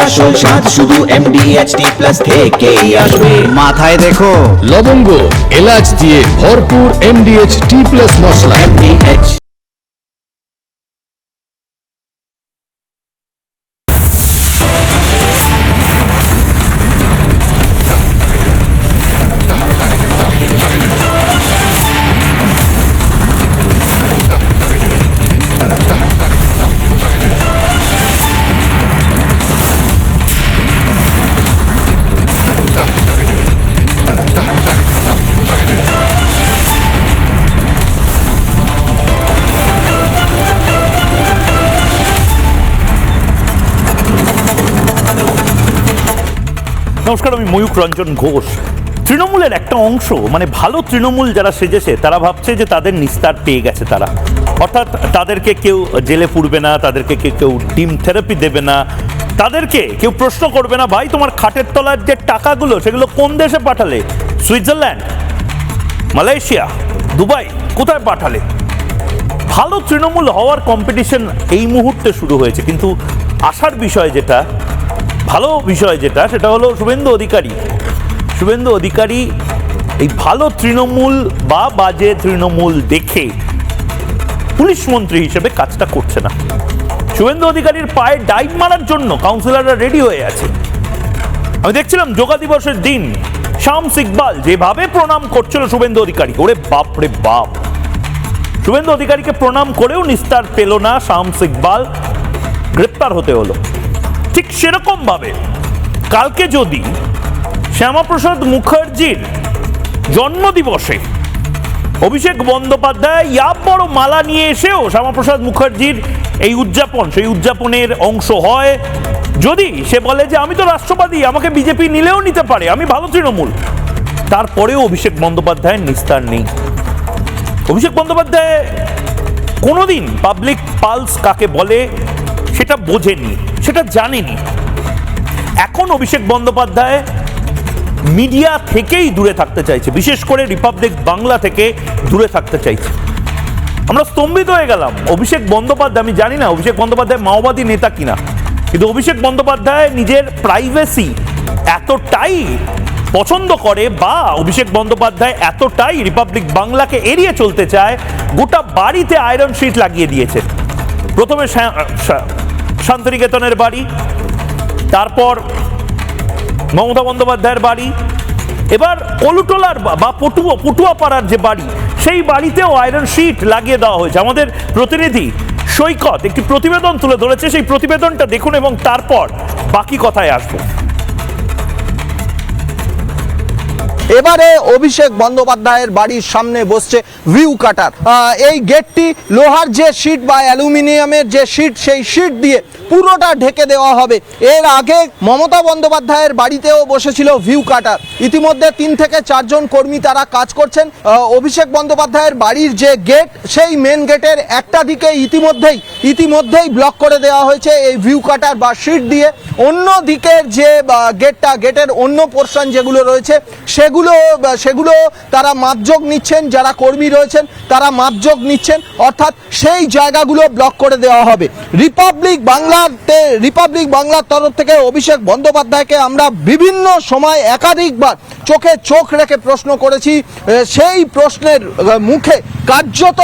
আসল স্বাদ শুধু MDHT+ থেকেই আসবে। মাথায় দেখো লবঙ্গ এলাচ দিয়ে ভরপুর MDHT+ মশলা। MDH নমস্কার, আমি ময়ূক রঞ্জন ঘোষ। তৃণমূলের একটা অংশ, মানে ভালো তৃণমূল যারা সেজেছে, তারা ভাবছে যে তাদের নিস্তার পেয়ে গেছে তারা, অর্থাৎ তাদেরকে কেউ জেলে পুরবে না, তাদেরকে কেউ ডিম থেরাপি দেবে না, তাদেরকে কেউ প্রশ্ন করবে না, ভাই তোমার খাটের তলার যে টাকাগুলো সেগুলো কোন দেশে পাঠালে, সুইজারল্যান্ড, মালয়েশিয়া, দুবাই, কোথায় পাঠালে। ভালো তৃণমূল হওয়ার কম্পিটিশন এই মুহূর্তে শুরু হয়েছে, কিন্তু আসার বিষয় যেটা, ভালো বিষয় যেটা, সেটা হলো শুভেন্দু অধিকারী এই ভালো তৃণমূল বা বাজে তৃণমূল দেখে পুলিশ মন্ত্রী হিসেবে কাজটা করছে না। শুভেন্দু অধিকারীর পায়ে ডাইভ মারার জন্য কাউন্সিলররা রেডি হয়ে আছে। আমি দেখছিলাম যোগা দিবসের দিন শামস ইকবাল যেভাবে প্রণাম করছিল শুভেন্দু অধিকারীকে, ওরে বাপ রে বাপ, শুভেন্দু অধিকারীকে প্রণাম করেও নিস্তার পেল না শামস ইকবাল, গ্রেপ্তার হতে হলো। ঠিক সেরকম ভাবে কালকে যদি শ্যামাপ্রসাদ মুখার্জির জন্মদিবসে অভিষেক বন্দ্যোপাধ্যায় বড় মালা নিয়ে এসেও শ্যামাপ্রসাদ মুখার্জির এই উদযাপন সেই উদযাপনের অংশ হয়, যদি সে বলে যে আমি তো রাষ্ট্রবাদী, আমাকে বিজেপি নিলেও নিতে পারে, আমি ভালো তৃণমূল, তারপরেও অভিষেক বন্দ্যোপাধ্যায়ের নিস্তার নেই। অভিষেক বন্দ্যোপাধ্যায় কোনোদিন পাবলিক পালস কাকে বলে সেটা বোঝেনি, সেটা জানেনি। এখন অভিষেক বন্দ্যোপাধ্যায় মিডিয়া থেকেই দূরে থাকতে চাইছে, বিশেষ করে রিপাবলিক বাংলা থেকে দূরে থাকতে চাইছে। আমরা স্তম্ভিত হয়ে গেলাম। অভিষেক বন্দ্যোপাধ্যায়, আমি জানি না অভিষেক বন্দ্যোপাধ্যায় মাওবাদী নেতা কিনা, কিন্তু অভিষেক বন্দ্যোপাধ্যায় নিজের প্রাইভেসি এতটাই পছন্দ করে, বা অভিষেক বন্দ্যোপাধ্যায় এতটাই রিপাবলিক বাংলাকে এড়িয়ে চলতে চায়, গোটা বাড়িতে আয়রন শিট লাগিয়ে দিয়েছে। প্রথমে শান্তিনিকেতনের বাড়ি, তারপর মমতা বন্দ্যোপাধ্যায়ের বাড়ি, এবার কলুটোলার বা পটুয়াপাড়ার যে বাড়ি, সেই বাড়িতেও আয়রন শিট লাগিয়ে দেওয়া হয়েছে। আমাদের প্রতিনিধি সৈকত একটি প্রতিবেদন তুলে ধরেছে, সেই প্রতিবেদনটা দেখুন এবং তারপর বাকি কথায় আসবো। এবারে অভিষেক বন্দ্যোপাধ্যায়ের বাড়ির সামনে বসছে ভিউ কাটার। এই গেটটি লোহার যে শিট বা অ্যালুমিনিয়ামের যে শিট, সেই শিট দিয়ে পুরোটা ঢেকে দেওয়া হবে। এর আগে মমতা বন্দ্যোপাধ্যায়ের বাড়িতেও বসেছিল ভিউ কাটার। ইতিমধ্যে 3 থেকে 4 জন কর্মী তারা কাজ করছেন। অভিষেক বন্দ্যোপাধ্যায়ের বাড়ির যে গেট, সেই মেন গেটের একটা দিকে ইতিমধ্যেই ব্লক করে দেওয়া হয়েছে এই ভিউ কাটার বা শিট দিয়ে। অন্য দিকের যে গেটের অন্য পোর্শন যেগুলো রয়েছে সেগুলো তারা মাপযোগ নিচ্ছেন, যারা কর্মী রয়েছেন তারা মাপযোগ নিচ্ছেন, অর্থাৎ সেই জায়গাগুলো ব্লক করে দেওয়া হবে। রিপাবলিক বাংলার তরফ থেকে অভিষেক বন্দ্যোপাধ্যায়কে আমরা বিভিন্ন সময় একাধিকবার চোখে চোখ রেখে প্রশ্ন করেছি। সেই প্রশ্নের মুখে কার্যত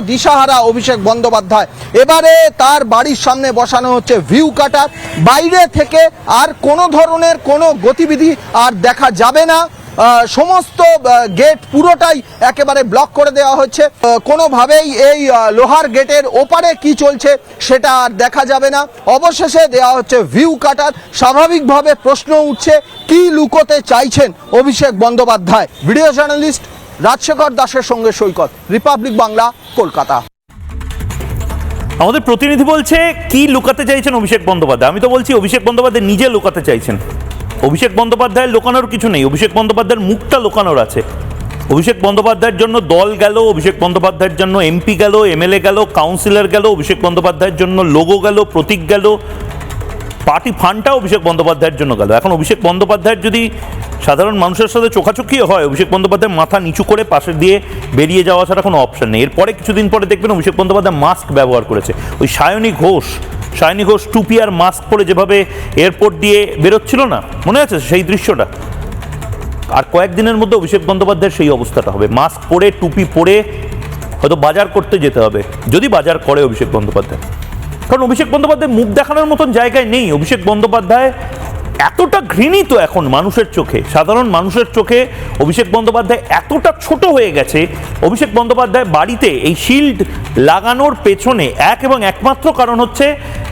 দিশাহারা অভিষেক বন্দ্যোপাধ্যায়। এবারে তার বাড়ির সামনে বসানো হচ্ছে ভিউ কাটার। বাইরে থেকে আর কোনো ধরনের কোনো গতিবিধি আর দেখা যাবে না। সমস্ত গেট পুরোটাই একেবারে ব্লক করে দেওয়া হচ্ছে। কোনোভাবেই এই লোহার গেটের ওপারে কি চলছে সেটা আর দেখা যাবে না। অবশেষে দেওয়া হচ্ছে ভিউ কাটার। স্বাভাবিকভাবে প্রশ্ন উঠছে, কি লুকোতে চাইছেন অভিষেক বন্দ্যোপাধ্যায়। ভিডিও জার্নালিস্ট রাজশেখর দাসের সঙ্গে সৈকত, রিপাবলিক বাংলা, কলকাতা। আমাদের প্রতিনিধি বলছে কি লুকাতে চাইছেন অভিষেক বন্দ্যোপাধ্যায়। আমি তো বলছি অভিষেক বন্দ্যোপাধ্যায় নিজে লুকাতে চাইছেন। অভিষেক বন্দ্যোপাধ্যায়ের লুকানোর কিছু নেই, অভিষেক বন্দ্যোপাধ্যায়ের মুখটা লুকানোর আছে। অভিষেক বন্দ্যোপাধ্যায়ের জন্য দল গেল, অভিষেক বন্দ্যোপাধ্যায়ের জন্য এমপি গেল, এমএলএ গেল, কাউন্সিলর গেল, অভিষেক বন্দ্যোপাধ্যায়ের জন্য লোগো গেল, প্রতীক গেল, পার্টি ফান্ডটা অভিষেক বন্দ্যোপাধ্যায়ের জন্য গেল। এখন অভিষেক বন্দ্যোপাধ্যায়ের যদি সাধারণ মানুষের সাথে চোখাচোখি হয়, অভিষেক বন্দ্যোপাধ্যায় মাথা নিচু করে পাশে দিয়ে বেরিয়ে যাওয়া ছাড়া কোনো অপশন নেই। এরপরে কিছুদিন পরে দেখবেন অভিষেক বন্দ্যোপাধ্যায় মাস্ক ব্যবহার করেছে। ওই সায়নী ঘোষ সায়নী ঘোষ টুপি আর মাস্ক পরে যেভাবে এয়ারপোর্ট দিয়ে বেরোচ্ছিল না, মনে আছে সেই দৃশ্যটা? আর কয়েকদিনের মধ্যে অভিষেক বন্দ্যোপাধ্যায়ের সেই অবস্থাটা হবে, মাস্ক পরে টুপি পরে হয়তো বাজার করতে যেতে হবে, যদি বাজার করে অভিষেক বন্দ্যোপাধ্যায়। কারণ অভিষেক বন্দ্যোপাধ্যায় মুখ দেখানোর মতন জায়গায় নেই। অভিষেক বন্দ্যোপাধ্যায় এতটা ঘৃণিত এখন মানুষের চোখে, সাধারণ মানুষের চোখে অভিষেক বন্দ্যোপাধ্যায় এতটা ছোট হয়ে গেছে। অভিষেক বন্দ্যোপাধ্যায় বাড়িতে এই শিল্ড লাগানোর পেছনে এক এবং একমাত্র কারণ হচ্ছে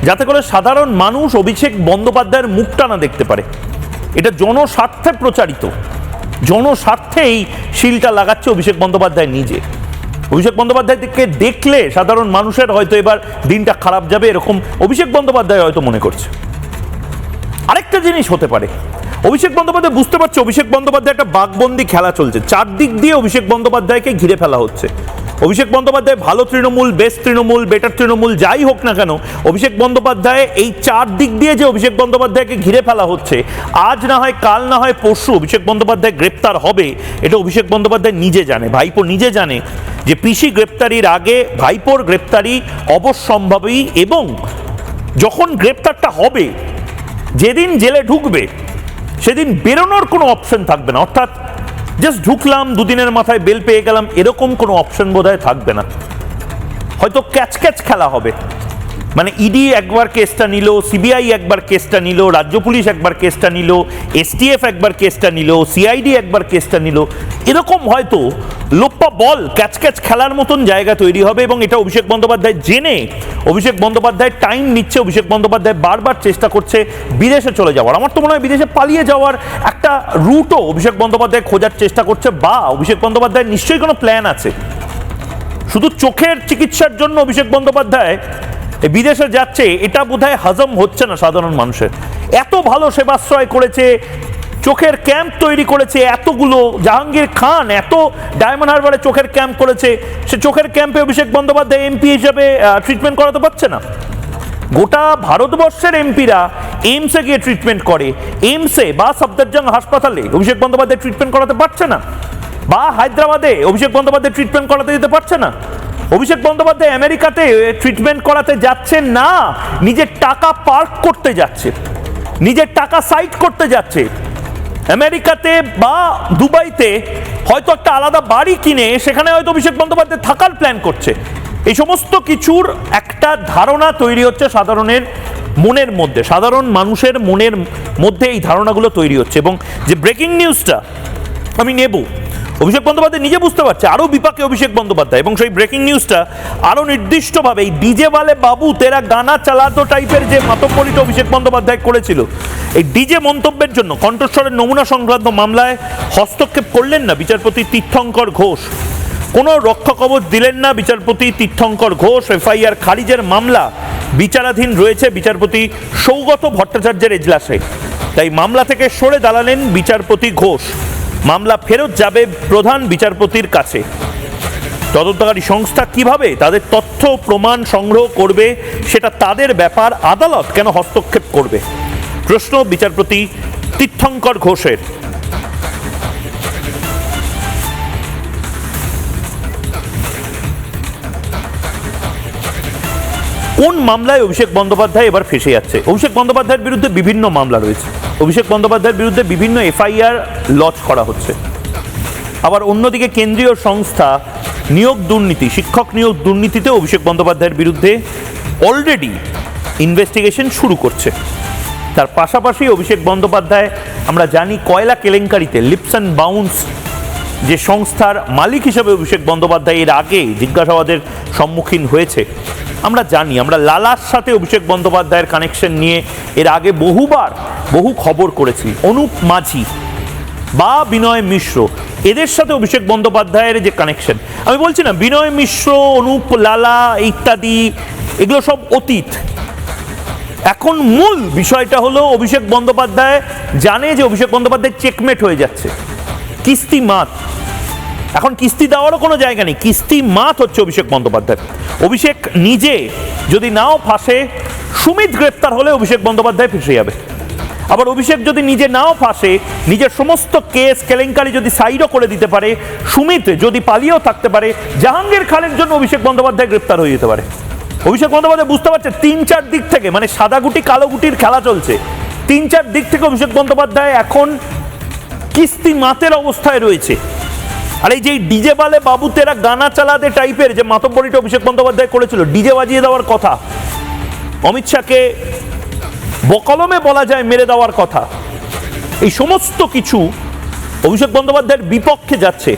যাতে করে সাধারণ মানুষ অভিষেক বন্দ্যোপাধ্যায়ের মুখটা না দেখতে পারে। এটা জনস্বার্থে প্রচারিত, জনস্বার্থে এই শিলটা লাগাচ্ছে অভিষেক বন্দ্যোপাধ্যায় নিজে। অভিষেক বন্দ্যোপাধ্যায়কে দেখলে সাধারণ মানুষের হয়তো এবার দিনটা খারাপ যাবে, এরকম অভিষেক বন্দ্যোপাধ্যায় হয়তো মনে করছে। আরেকটা জিনিস হতে পারে, অভিষেক বন্দ্যোপাধ্যায় বুঝতে পারছে অভিষেক বন্দ্যোপাধ্যায় একটা বাঘবন্দি খেলা চলছে, চারদিক দিয়ে অভিষেক বন্দ্যোপাধ্যায়কে ঘিরে ফেলা হচ্ছে। অভিষেক বন্দ্যোপাধ্যায় ভালো তৃণমূল, বেস্ট তৃণমূল, বেটার তৃণমূল যাই হোক না কেন, অভিষেক বন্দ্যোপাধ্যায় এই চারদিক দিয়ে যে অভিষেক বন্দ্যোপাধ্যায়কে ঘিরে ফেলা হচ্ছে, আজ না হয় কাল না হয় পরশু অভিষেক বন্দ্যোপাধ্যায় গ্রেপ্তার হবে, এটা অভিষেক বন্দ্যোপাধ্যায় নিজে জানে, ভাইপো নিজে জানে যে পিসি গ্রেপ্তারির আগে ভাইপোর গ্রেপ্তারি অবশ্যম্ভাবী, এবং যখন গ্রেপ্তারটা হবে, যেদিন জেলে ঢুকবে সেদিন বেরোনোর কোনো অপশন থাকবে না। অর্থাৎ জাস্ট ঢুকলাম, দুদিনের মাথায় বেল পেয়ে গেলাম, এরকম কোনো অপশন বোধহয় থাকবে না। হয়তো ক্যাচ ক্যাচ খেলা হবে, মানে ইডি একবার কেসটা নিল, সিবিআই একবার কেসটা নিল, রাজ্য পুলিশ একবার কেসটা নিল, এসটিএফ একবার কেসটা নিল, সিআইডি একবার কেসটা নিল, এরকম হয়তো লোপ্পা বল ক্যাচ ক্যাচ খেলার মতন জায়গা তৈরি হবে। এবং এটা অভিষেক বন্দ্যোপাধ্যায় জেনে অভিষেক বন্দ্যোপাধ্যায় টাইম নিচ্ছে, অভিষেক বন্দ্যোপাধ্যায় বারবার চেষ্টা করছে বিদেশে চলে যাওয়ার। আমার তো মনে হয় বিদেশে পালিয়ে যাওয়ার একটা রুটও অভিষেক বন্দ্যোপাধ্যায় খোঁজার চেষ্টা করছে, বা অভিষেক বন্দ্যোপাধ্যায়ের নিশ্চয়ই কোনো প্ল্যান আছে। শুধু চোখের চিকিৎসার জন্য অভিষেক বন্দ্যোপাধ্যায় বিদেশে যাচ্ছে, এটা বোধহয় হজম হচ্ছে না সাধারণ মানুষের। এত ভালো সেবাশ্রয় করেছে, চোখের ক্যাম্প তৈরি করেছে এতগুলো, জাহাঙ্গীর খান এত ডায়মন্ড হারবারে চোখের ক্যাম্প করেছে, সে চোখের ক্যাম্পে অভিষেক বন্দ্যোপাধ্যায় এমপি হিসেবে ট্রিটমেন্ট করাতে পারছে না। গোটা ভারতবর্ষের এমপিরা এইমসে গিয়ে ট্রিটমেন্ট করে, এইমসে বা সফদরজং হাসপাতালে অভিষেক বন্দ্যোপাধ্যায় ট্রিটমেন্ট করাতে পারছে না, বা হায়দ্রাবাদে অভিষেক বন্দ্যোপাধ্যায় ট্রিটমেন্ট করাতে দিতে পারছে না। অভিষেক বন্দ্যোপাধ্যায় আমেরিকাতে ট্রিটমেন্ট করাতে যাচ্ছে না, নিজের টাকা পার্ক করতে যাচ্ছে, নিজের টাকা সাইড করতে যাচ্ছে। আমেরিকাতে বা দুবাইতে হয়তো একটা আলাদা বাড়ি কিনে সেখানে হয়তো অভিষেক বন্দ্যোপাধ্যায় থাকার প্ল্যান করছে। এই সমস্ত কিছুর একটা ধারণা তৈরি হচ্ছে সাধারণের মনের মধ্যে, সাধারণ মানুষের মনের মধ্যে এই ধারণাগুলো তৈরি হচ্ছে। এবং যে ব্রেকিং নিউজটা আমি নেব, অভিষেক বন্দ্যোপাধ্যায় নিজে বুঝতে পারছে আরও বিপাকে অভিষেক বন্দ্যোপাধ্যায়, এবং সেই ব্রেকিং নিউজটা আরও নির্দিষ্টভাবে এই ডিজে ওয়ালে বাবু তেরা গানা চালাতো টাইপের যে মাতব্বরিটা অভিষেক বন্দ্যোপাধ্যায় করেছিল, এই ডিজে মন্তব্যের জন্য কণ্ঠস্বরের নমুনা সংক্রান্ত মামলায় হস্তক্ষেপ করলেন না বিচারপতি তীর্থঙ্কর ঘোষ, কোনো রক্ষা কবচ দিলেন না বিচারপতি তীর্থঙ্কর ঘোষ। এফআইআর খারিজের মামলা বিচারাধীন রয়েছে বিচারপতি সৌগত ভট্টাচার্যের এজলাসে, তাই মামলা থেকে সরে দাঁড়ালেন বিচারপতি ঘোষ। মামলা ফেরত যাবে প্রধান বিচারপতির কাছে। তদন্তকারী সংস্থা কিভাবে তাদের তথ্য প্রমাণ সংগ্রহ করবে সেটা তাদের ব্যাপার, আদালত কেন হস্তক্ষেপ করবে? প্রশ্ন বিচারপতি তীর্থঙ্কর ঘোষের। কোন মামলায় অভিষেক বন্দ্যোপাধ্যায় এবার ফেসে যাচ্ছে? অভিষেক বন্দ্যোপাধ্যায়ের বিরুদ্ধে বিভিন্ন মামলা রয়েছে, অভিষেক বন্দ্যোপাধ্যায়ের বিরুদ্ধে বিভিন্ন এফআইআর লঞ্চ করা হচ্ছে। আবার অন্যদিকে কেন্দ্রীয় সংস্থা নিয়োগ দুর্নীতি, শিক্ষক নিয়োগ দুর্নীতিতে অভিষেক বন্দ্যোপাধ্যায়ের বিরুদ্ধে অলরেডি ইনভেস্টিগেশন শুরু করছে। তার পাশাপাশি অভিষেক বন্দ্যোপাধ্যায় আমরা জানি কয়লা কেলেঙ্কারিতে লিপস অ্যান্ড বাউন্স যে সংস্থার মালিক হিসেবে অভিষেক বন্দ্যোপাধ্যায় এর আগে জিজ্ঞাসাবাদের সম্মুখীন হয়েছে। আমরা জানি, আমরা লালার সাথে অভিষেক বন্দ্যোপাধ্যায়ের কানেকশন নিয়ে এর আগে বহু খবর করেছি। অনুপ মাঝি বা বিনয় মিশ্র, এদের সাথে অভিষেক বন্দ্যোপাধ্যায়ের যে কানেকশন, আমি বলছি না বিনয় মিশ্র, অনুপ, লালা ইত্যাদি এগুলো সব অতীত। এখন মূল বিষয়টা হলো অভিষেক বন্দ্যোপাধ্যায় জানে যে অভিষেক বন্দ্যোপাধ্যায় চেকমেট হয়ে যাচ্ছে, কিস্তি মাত। এখন কিস্তি দেওয়ারও কোনো জায়গা নেই, কিস্তি মাত হচ্ছে অভিষেক বন্দ্যোপাধ্যায়। অভিষেক নিজে যদি নাও ফাঁসে, সুমিত গ্রেপ্তার হলে অভিষেক বন্দ্যোপাধ্যায় ফেসে যাবে। আবার অভিষেক যদি নিজে নাও ফাঁসে, নিজের সমস্ত কেস কেলেঙ্কারি যদি সাইডও করে দিতে পারে, সুমিত যদি পালিয়েও থাকতে পারে, জাহাঙ্গীর খানের জন্য অভিষেক বন্দ্যোপাধ্যায় গ্রেপ্তার হয়ে যেতে পারে। অভিষেক বন্দ্যোপাধ্যায় বুঝতে পারছে 3-4 দিক থেকে, মানে সাদা গুটি কালো গুটির খেলা চলছে, 3-4 দিক থেকে অভিষেক বন্দ্যোপাধ্যায় এখন কিস্তি মাতের অবস্থায় রয়েছে। আর এই যে ডিজে বালে বাবু তেরা গানা চালাতে টাইপের যে মাতব্বরিটা অভিষেক বন্দ্যোপাধ্যায় করেছিল, ডিজে বাজিয়ে দেওয়ার কথা, অমিত শাহকে বকলমে বলা যায় মেরে দেওয়ার কথা, এই সমস্ত কিছু অভিষেক বন্দ্যোপাধ্যায়ের বিপক্ষে যাচ্ছে।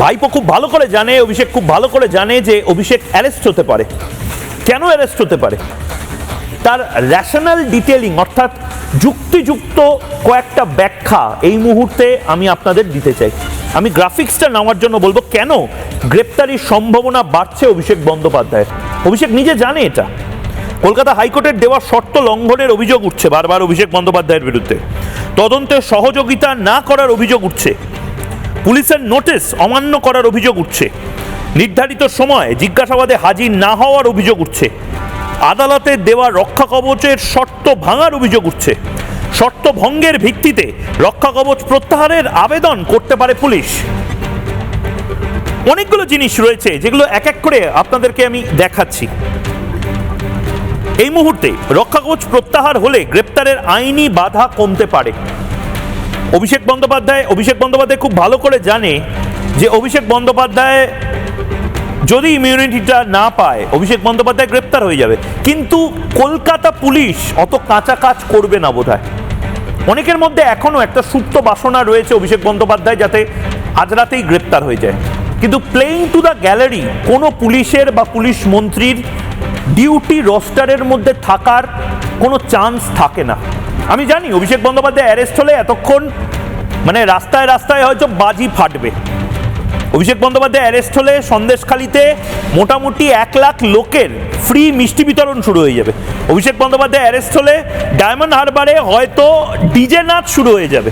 ভাইপো খুব ভালো করে জানে, অভিষেক খুব ভালো করে জানে যে অভিষেক অ্যারেস্ট হতে পারে। কেন অ্যারেস্ট হতে পারে তার র্যাশনাল ডিটেলিং অর্থাৎ যুক্তিযুক্ত কয়েকটা ব্যাখ্যা এই মুহূর্তে আমি আপনাদের দিতে চাই। আমি গ্রাফিক্সটা নেওয়ার জন্য বলবো কেন গ্রেপ্তারির সম্ভাবনা বাড়ছে অভিষেক বন্দ্যোপাধ্যায়ের। অভিষেক নিজে জানে এটা। কলকাতা হাইকোর্টের দেওয়া শর্ত লঙ্ঘনের অভিযোগ উঠছে বারবার অভিষেক বন্দ্যোপাধ্যায়ের বিরুদ্ধে, তদন্তে সহযোগিতা না করার অভিযোগ উঠছে, পুলিশের নোটিশ অমান্য করার অভিযোগ উঠছে, নির্ধারিত সময় জিজ্ঞাসাবাদে হাজির না হওয়ার অভিযোগ উঠছে, আদালতে দেওয়া রক্ষা কবচের শর্ত ভাঙার অভিযোগ উঠছে, শর্ত ভঙ্গের ভিত্তিতে রক্ষা কবচ প্রত্যাহারের আবেদন করতে পারে পুলিশ। অনেকগুলো জিনিস রয়েছে যেগুলো এক এক করে আপনাদেরকে আমি দেখাচ্ছি। এই মুহূর্তে রক্ষা কবচ প্রত্যাহার হলে গ্রেপ্তারের আইনি বাধা কমতে পারে। অভিষেক বন্দ্যোপাধ্যায় খুব ভালো করে জানে যে অভিষেক বন্দ্যোপাধ্যায় যদি ইমিউনিটিটা না পায় অভিষেক বন্দ্যোপাধ্যায় গ্রেপ্তার হয়ে যাবে, কিন্তু কলকাতা পুলিশ অত কাঁচা কাজ করবে না বোধহয়। অনেকের মধ্যে এখনো একটা সুপ্ত বাসনা রয়েছে অভিষেক বন্দ্যোপাধ্যায় যাতে আজ রাতেই গ্রেপ্তার হয়ে যায়, কিন্তু প্লেইং টু দ্য গ্যালারি কোনো পুলিশের বা পুলিশ মন্ত্রীর ডিউটি রোস্টারের মধ্যে থাকার কোনো চান্স থাকে না। আমি জানি অভিষেক বন্দ্যোপাধ্যায় অ্যারেস্ট হলে এতক্ষণ মানে রাস্তায় রাস্তায় হয়তো বাজি ফাটবে। অভিষেক বন্দ্যোপাধ্যায় অ্যারেস্ট হলে সন্দেশখালিতে মোটামুটি 1 লাখ লোকের ফ্রি মিষ্টি বিতরণ শুরু হয়ে যাবে। অভিষেক বন্দ্যোপাধ্যায় অ্যারেস্ট হলে ডায়মন্ড হারবারে হয়তো ডিজে নাচ শুরু হয়ে যাবে।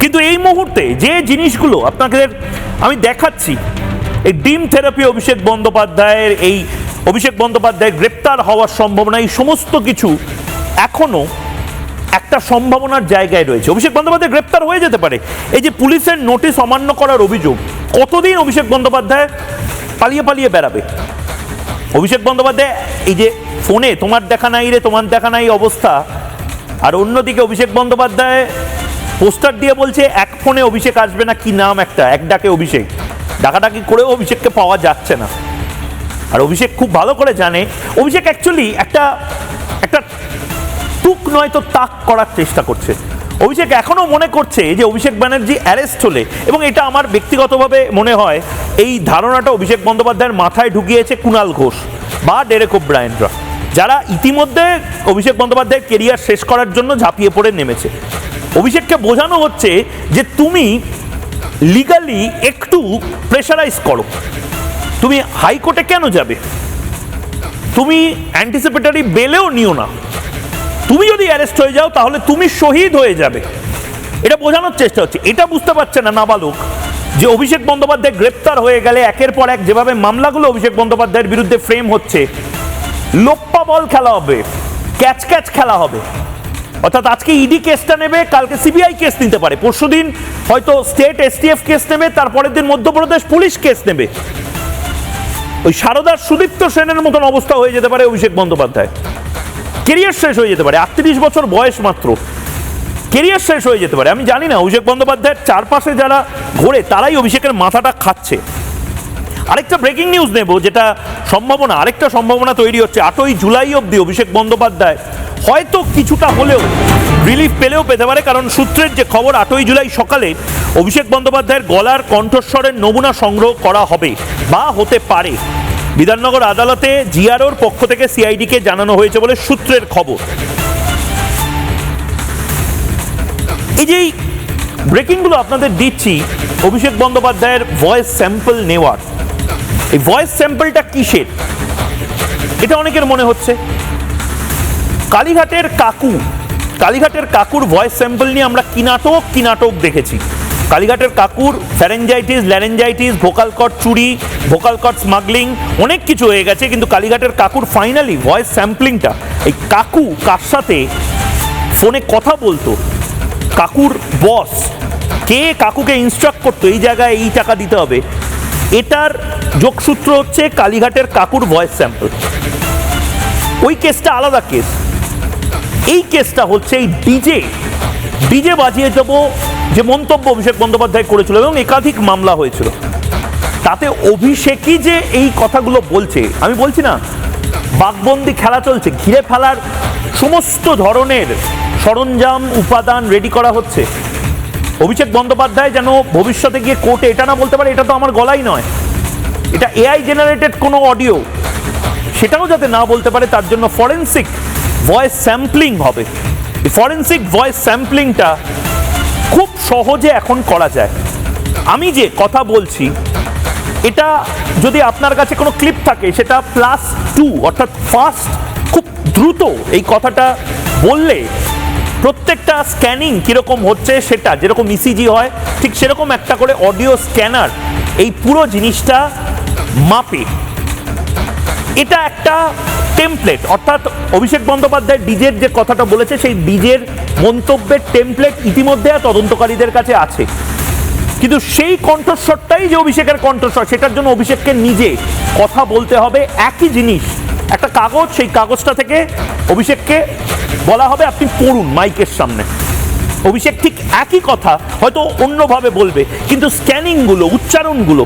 কিন্তু এই মুহূর্তে যে জিনিসগুলো আপনাদের আমি দেখাচ্ছি, এই ডিম থেরাপি অভিষেক বন্দ্যোপাধ্যায়ের, এই অভিষেক বন্দ্যোপাধ্যায়ের গ্রেপ্তার হওয়ার সম্ভাবনা, এই সমস্ত কিছু এখনো একটা সম্ভাবনার জায়গায় রয়েছে। অভিষেক বন্দ্যোপাধ্যায় গ্রেপ্তার হয়ে যেতে পারে। এই যে পুলিশের নোটিশ অমান্য করার অভিযোগ, কতদিন অভিষেক বন্দ্যোপাধ্যায় পালিয়ে পালিয়ে বেড়াবে? অভিষেক বন্দ্যোপাধ্যায় এই যে ফোনে তোমার দেখা নাই রে তোমার দেখা নাই অবস্থা, আর অন্যদিকে অভিষেক বন্দ্যোপাধ্যায় পোস্টার দিয়ে বলছে এক ফোনে অভিষেক আসবে না, কি নাম একটা, এক ডাকে অভিষেক, ডাকাডাকি করেও অভিষেককে পাওয়া যাচ্ছে না। আর অভিষেক খুব ভালো করে জানে, অভিষেক অ্যাকচুয়ালি একটা তুক নয়তো তাক করার চেষ্টা করছে। অভিষেক এখনো মনে করছে যে অভিষেক ব্যানার্জি অ্যারেস্ট হলে, এবং এটা আমার ব্যক্তিগতভাবে মনে হয় এই ধারণাটা অভিষেক বন্দ্যোপাধ্যায়ের মাথায় ঢুকিয়েছে কুণাল ঘোষ বা ডেরেক ওব্রায়েনরা, যারা ইতিমধ্যে অভিষেক বন্দ্যোপাধ্যায়ের কেরিয়ার শেষ করার জন্য ঝাঁপিয়ে পড়ে নেমেছে। অভিষেককে বোঝানো হচ্ছে যে তুমি লিগালি একটু প্রেশারাইজ করো, তুমি হাইকোর্টে কেন যাবে, তুমি অ্যান্টিসিপেটরি বেলেও নিও না, তুমি যদি অ্যারেস্ট হয়ে যাও তাহলে তুমি শহীদ হয়ে যাবে, এটা বোঝানোর চেষ্টা হচ্ছে। এটা বুঝতে পারছে না নাবালক যে অভিষেক বন্দ্যোপাধ্যায় গ্রেপ্তার হয়ে গেলে একের পর এক যেভাবে মামলাগুলো অভিষেক বন্দ্যোপাধ্যায়ের বিরুদ্ধে ফ্রেম হচ্ছে, লোপ্পা বল খেলা হবে, ক্যাচ ক্যাচ খেলা হবে। অর্থাৎ আজকে ইডি কেসটা নেবে, কালকে সিবিআই কেস নিতে পারে, পরশুদিন হয়তো স্টেট এসটিএফ কেস নেবে, তারপরের দিন মধ্যপ্রদেশ পুলিশ কেস নেবে। ওই সারদার সুদীপ্ত সেনের মতন অবস্থা হয়ে যেতে পারে অভিষেক বন্দ্যোপাধ্যায়। কেরিয়ার শেষ হয়ে যেতে পারে, 38 বছর বয়স মাত্র, কেরিয়ার শেষ হয়ে যেতে পারে। আমি জানি না অভিষেক বন্দ্যোপাধ্যায়ের চারপাশে যারা ঘোরে তারাই অভিষেকের মাথাটা খাচ্ছে। আরেকটা ব্রেকিং নিউজ নেব, যেটা আরেকটা সম্ভাবনা তৈরি হচ্ছে। 8ই জুলাই অবধি অভিষেক বন্দ্যোপাধ্যায় হয়তো কিছুটা হলেও রিলিফ পেতে পারে, কারণ সূত্রের যে খবর 8ই জুলাই সকালে অভিষেক বন্দ্যোপাধ্যায়ের গলার কণ্ঠস্বরের নমুনা সংগ্রহ করা হবে বা হতে পারে। বিধাননগর আদালতে জিআরওর পক্ষ থেকে সিআইডিকে জানানো হয়েছে বলে সূত্রের খবর। এই যে ব্রেকিংগুলো আপনাদের দিচ্ছি অভিষেক বন্দ্যোপাধ্যায়ের ভয়েস স্যাম্পল নেওয়ার। এই ভয়েস স্যাম্পলটা কিসের, এটা অনেকের মনে হচ্ছে কালীঘাটের কাকুর ভয়েস স্যাম্পল নিয়ে আমরা কি নাটক দেখেছি। কালীঘাটের কাকুর ফ্যারেঞ্জাইটিস, ল্যারেঞ্জাইটিস, ভোকাল কর্ড চুরি, ভোকাল কর্ড স্মাগলিং, অনেক কিছু হয়ে গেছে, কিন্তু কালীঘাটের কাকুর ফাইনালি ভয়েস স্যাম্পলিংটা, এই কাকু কার সাথে ফোনে কথা বলতো, কাকুর বস কে কাকুকে ইনস্ট্রাক্ট করতো এই জায়গায় এই টাকা দিতে হবে, এটার যোগসূত্র হচ্ছে কালীঘাটের কাকুর ভয়েস স্যাম্পল। ওই কেসটা আলাদা কেস, এই কেসটা হচ্ছে এই ডিজে বাজিয়ে যাব যে মন্তব্য অভিষেক বন্দ্যোপাধ্যায় করেছিল এবং একাধিক মামলা হয়েছিল, তাতে অভিষেকই যে এই কথাগুলো বলছে, আমি বলছি না বাঘবন্দি খেলা চলছে, ঘিরে ফেলার সমস্ত ধরনের সরঞ্জাম উপাদান রেডি করা হচ্ছে। অভিষেক বন্দ্যোপাধ্যায় যেন ভবিষ্যতে গিয়ে কোর্টে এটা না বলতে পারে এটা তো আমার গলাই নয়, এটা এআই জেনারেটেড কোনো অডিও, সেটাও যাতে না বলতে পারে, তার জন্য ফরেন্সিক ভয়েস স্যাম্পলিং হবে। এই ফরেন্সিক ভয়েস স্যাম্পলিংটা খুব সহজে এখন করা যায়। আমি যে কথা বলছি এটা যদি আপনার কাছে কোনো ক্লিপ থাকে সেটা +2 অর্থাৎ ফাস্ট, খুব দ্রুত এই কথাটা বললে প্রত্যেকটা স্ক্যানিং কীরকম হচ্ছে সেটা যেরকম ইসিজি হয় ঠিক সেরকম একটা করে অডিও স্ক্যানার এই পুরো জিনিসটা মাপে। এটা একটা টেমপ্লেট, অর্থাৎ অভিষেক বন্দ্যোপাধ্যায় ডিজের যে কথাটা বলেছে সেই ডিজের মন্তব্যের টেমপ্লেট ইতিমধ্যে তদন্তকারীদের কাছে আছে, কিন্তু সেই কণ্ঠস্বরটাই যে অভিষেকের কণ্ঠস্বর সেটার জন্য অভিষেককে নিজে কথা বলতে হবে। একই জিনিস একটা কাগজ, সেই কাগজটা থেকে অভিষেককে বলা হবে আপনি পড়ুন মাইকের সামনে, অভিষেক ঠিক একই কথা হয়তো অন্যভাবে বলবে, কিন্তু স্ক্যানিংগুলো, উচ্চারণগুলো,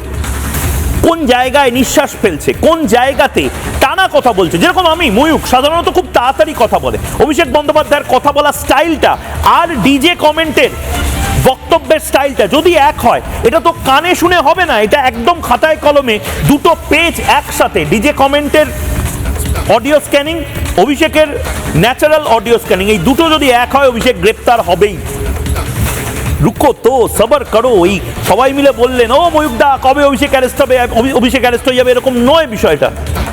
কোন জায়গায় নিঃশ্বাস ফেলছে, কোন জায়গাতে টানা কথা বলছে, যেরকম আমি ময়ূক সাধারণত খুব তাড়াতাড়ি কথা বলে, অভিষেক বন্দ্যোপাধ্যায়ের কথা বলার স্টাইলটা আর ডিজে কমেন্টের বক্তব্যের স্টাইলটা যদি এক হয়, এটা তো কানে শুনে হবে না, এটা একদম খাতায় কলমে দুটো পেজ একসাথে, ডিজে কমেন্টের অডিও স্ক্যানিং, অভিষেকের ন্যাচারাল অডিও স্ক্যানিং, এই দুটো যদি এক হয় অভিষেক গ্রেপ্তার হবেই। রুকো তো সবার করো, ওই সবাই মিলে বললেন ও ময়ূকদা কবে অভিষেক অ্যারেস্ট হবে, অভিষেক অ্যারেস্ট হয়ে যাবে, এরকম নয় বিষয়টা।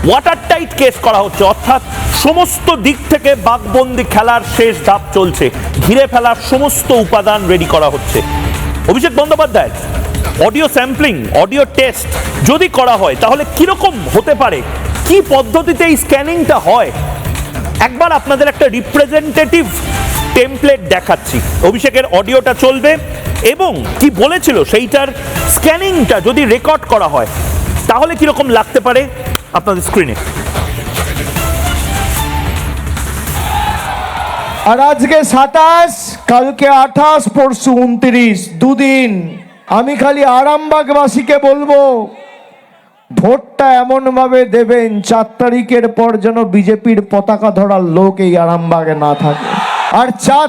ওয়াটার টাইট কেস করা হচ্ছে, অর্থাৎ সমস্ত দিক থেকে বাঘবন্দি খেলার শেষ ধাপ চলছে, ঘিরে ফেলার সমস্ত উপাদান রেডি করা হচ্ছে। Abhishek Bandyopadhyay audio sampling, audio test যদি করা হয় তাহলে কিরকম হতে পারে, কি পদ্ধতিতে এই স্ক্যানিংটা হয়, একবার আপনাদের একটা রিপ্রেজেন্টেটিভ টেমপ্লেট দেখাচ্ছি। অভিষেকের অডিওটা চলবে এবং কি বলেছিল সেইটার স্ক্যানিংটা যদি রেকর্ড করা হয় তাহলে কিরকম লাগতে পারে আপনাদের স্ক্রিনে। আর আজকে 27, কালকে 28, পরশু 29, দুদিন। আমি খালি আরামবাগবাসীকে বলবো ভোটটা এমন ভাবে দেবেন 4 তারিখের পর যেন বিজেপির পতাকা ধরার লোক এই আরামবাগে না থাকে। আর 4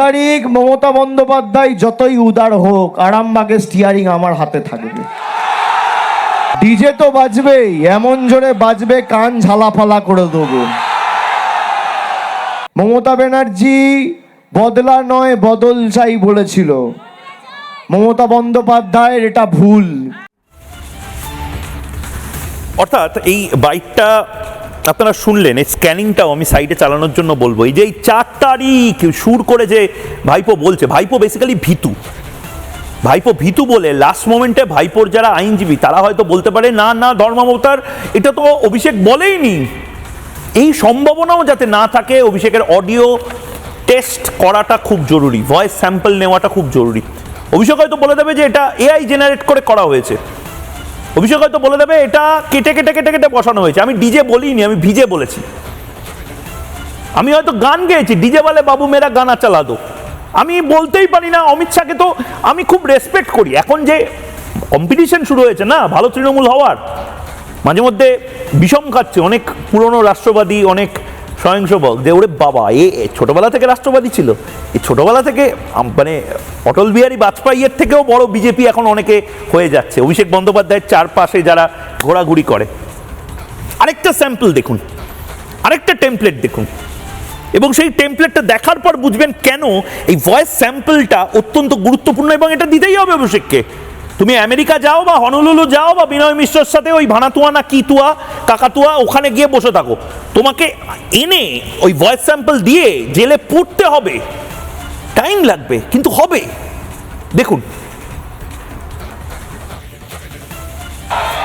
তারিখ মমতা বন্দ্যোপাধ্যায় যতই উদার হোক, আরামবাগের স্টিয়ারিং আমার হাতে থাকবে। ডিজে তো বাজবেই, এমন জোরে বাজবে কান ঝালাফালা করে দেবো। মমতা ব্যানার্জি বদলা নয় বদল চাই বলেছিল, মমতা বন্দ্যোপাধ্যায়ের এটা ভুল। অর্থাৎ এই বাইকটা আপনারা শুনলেন, এই স্ক্যানিংটাও আমি সাইডে চালানোর জন্য বলবো। এই যে এই 4 তারিখ সুর করে যে ভাইপো বলছে, ভাইপো বেসিক্যালি ভীতু বলে লাস্ট মোমেন্টে ভাইপোর যারা আইনজীবী তারা হয়তো বলতে পারে না না ধর্মাবতার এটা তো অভিষেক বলেইনি। এই সম্ভাবনাও যাতে না থাকে অভিষেকের অডিও টেস্ট করাটা খুব জরুরি, ভয়েস স্যাম্পল নেওয়াটা খুব জরুরি। অভিষেক হয়তো বলে দেবে যে এটা এআই জেনারেট করে করা হয়েছে, অভিষেক হয়তো বলে দেবে এটা কেটে কেটে কেটে কেটে বসানো হয়েছে, আমি ডিজে বলিনি, আমি ভিজে বলেছি, আমি হয়তো গান গেয়েছি, ডিজে বলে বাবু মেরা গানা চালা দো, আমি বলতেই পারি না। অমিত শাহকে তো আমি খুব রেসপেক্ট করি, এখন যে কম্পিটিশন শুরু হয়েছে না ভালো তৃণমূল হওয়ার, মাঝে মধ্যে বিষম খাচ্ছে অনেক পুরনো রাষ্ট্রবাদী, অনেক স্বয়ংসেবক, যে ওরে বাবা এ ছোটবেলা থেকে রাষ্ট্রবাদী ছিল, এই ছোটবেলা থেকে মানে অটল বিহারী বাজপেয়ীর থেকেও বড় বিজেপি এখন অনেকে হয়ে যাচ্ছে অভিষেক বন্দ্যোপাধ্যায়ের চারপাশে যারা ঘোরাঘুরি করে। আরেকটা স্যাম্পল দেখুন, আরেকটা টেমপ্লেট দেখুন, এবং সেই টেমপ্লেটটা দেখার পর বুঝবেন কেন এই ভয়েস স্যাম্পলটা অত্যন্ত গুরুত্বপূর্ণ এবং এটা দিতেই হবে অভিষেককে। তুমি আমেরিকা যাও বা হনলুলু যাও বা বিনয় মিশ্রের সাথে ওই ভানাতুয়া না কিতুয়া কাকাতুয়া ওখানে গিয়ে বসে থাকো, তোমাকে এনে ওই ভয়েস স্যাম্পল দিয়ে জেলে পুড়তে হবে, টাইম লাগবে কিন্তু হবে। দেখুন,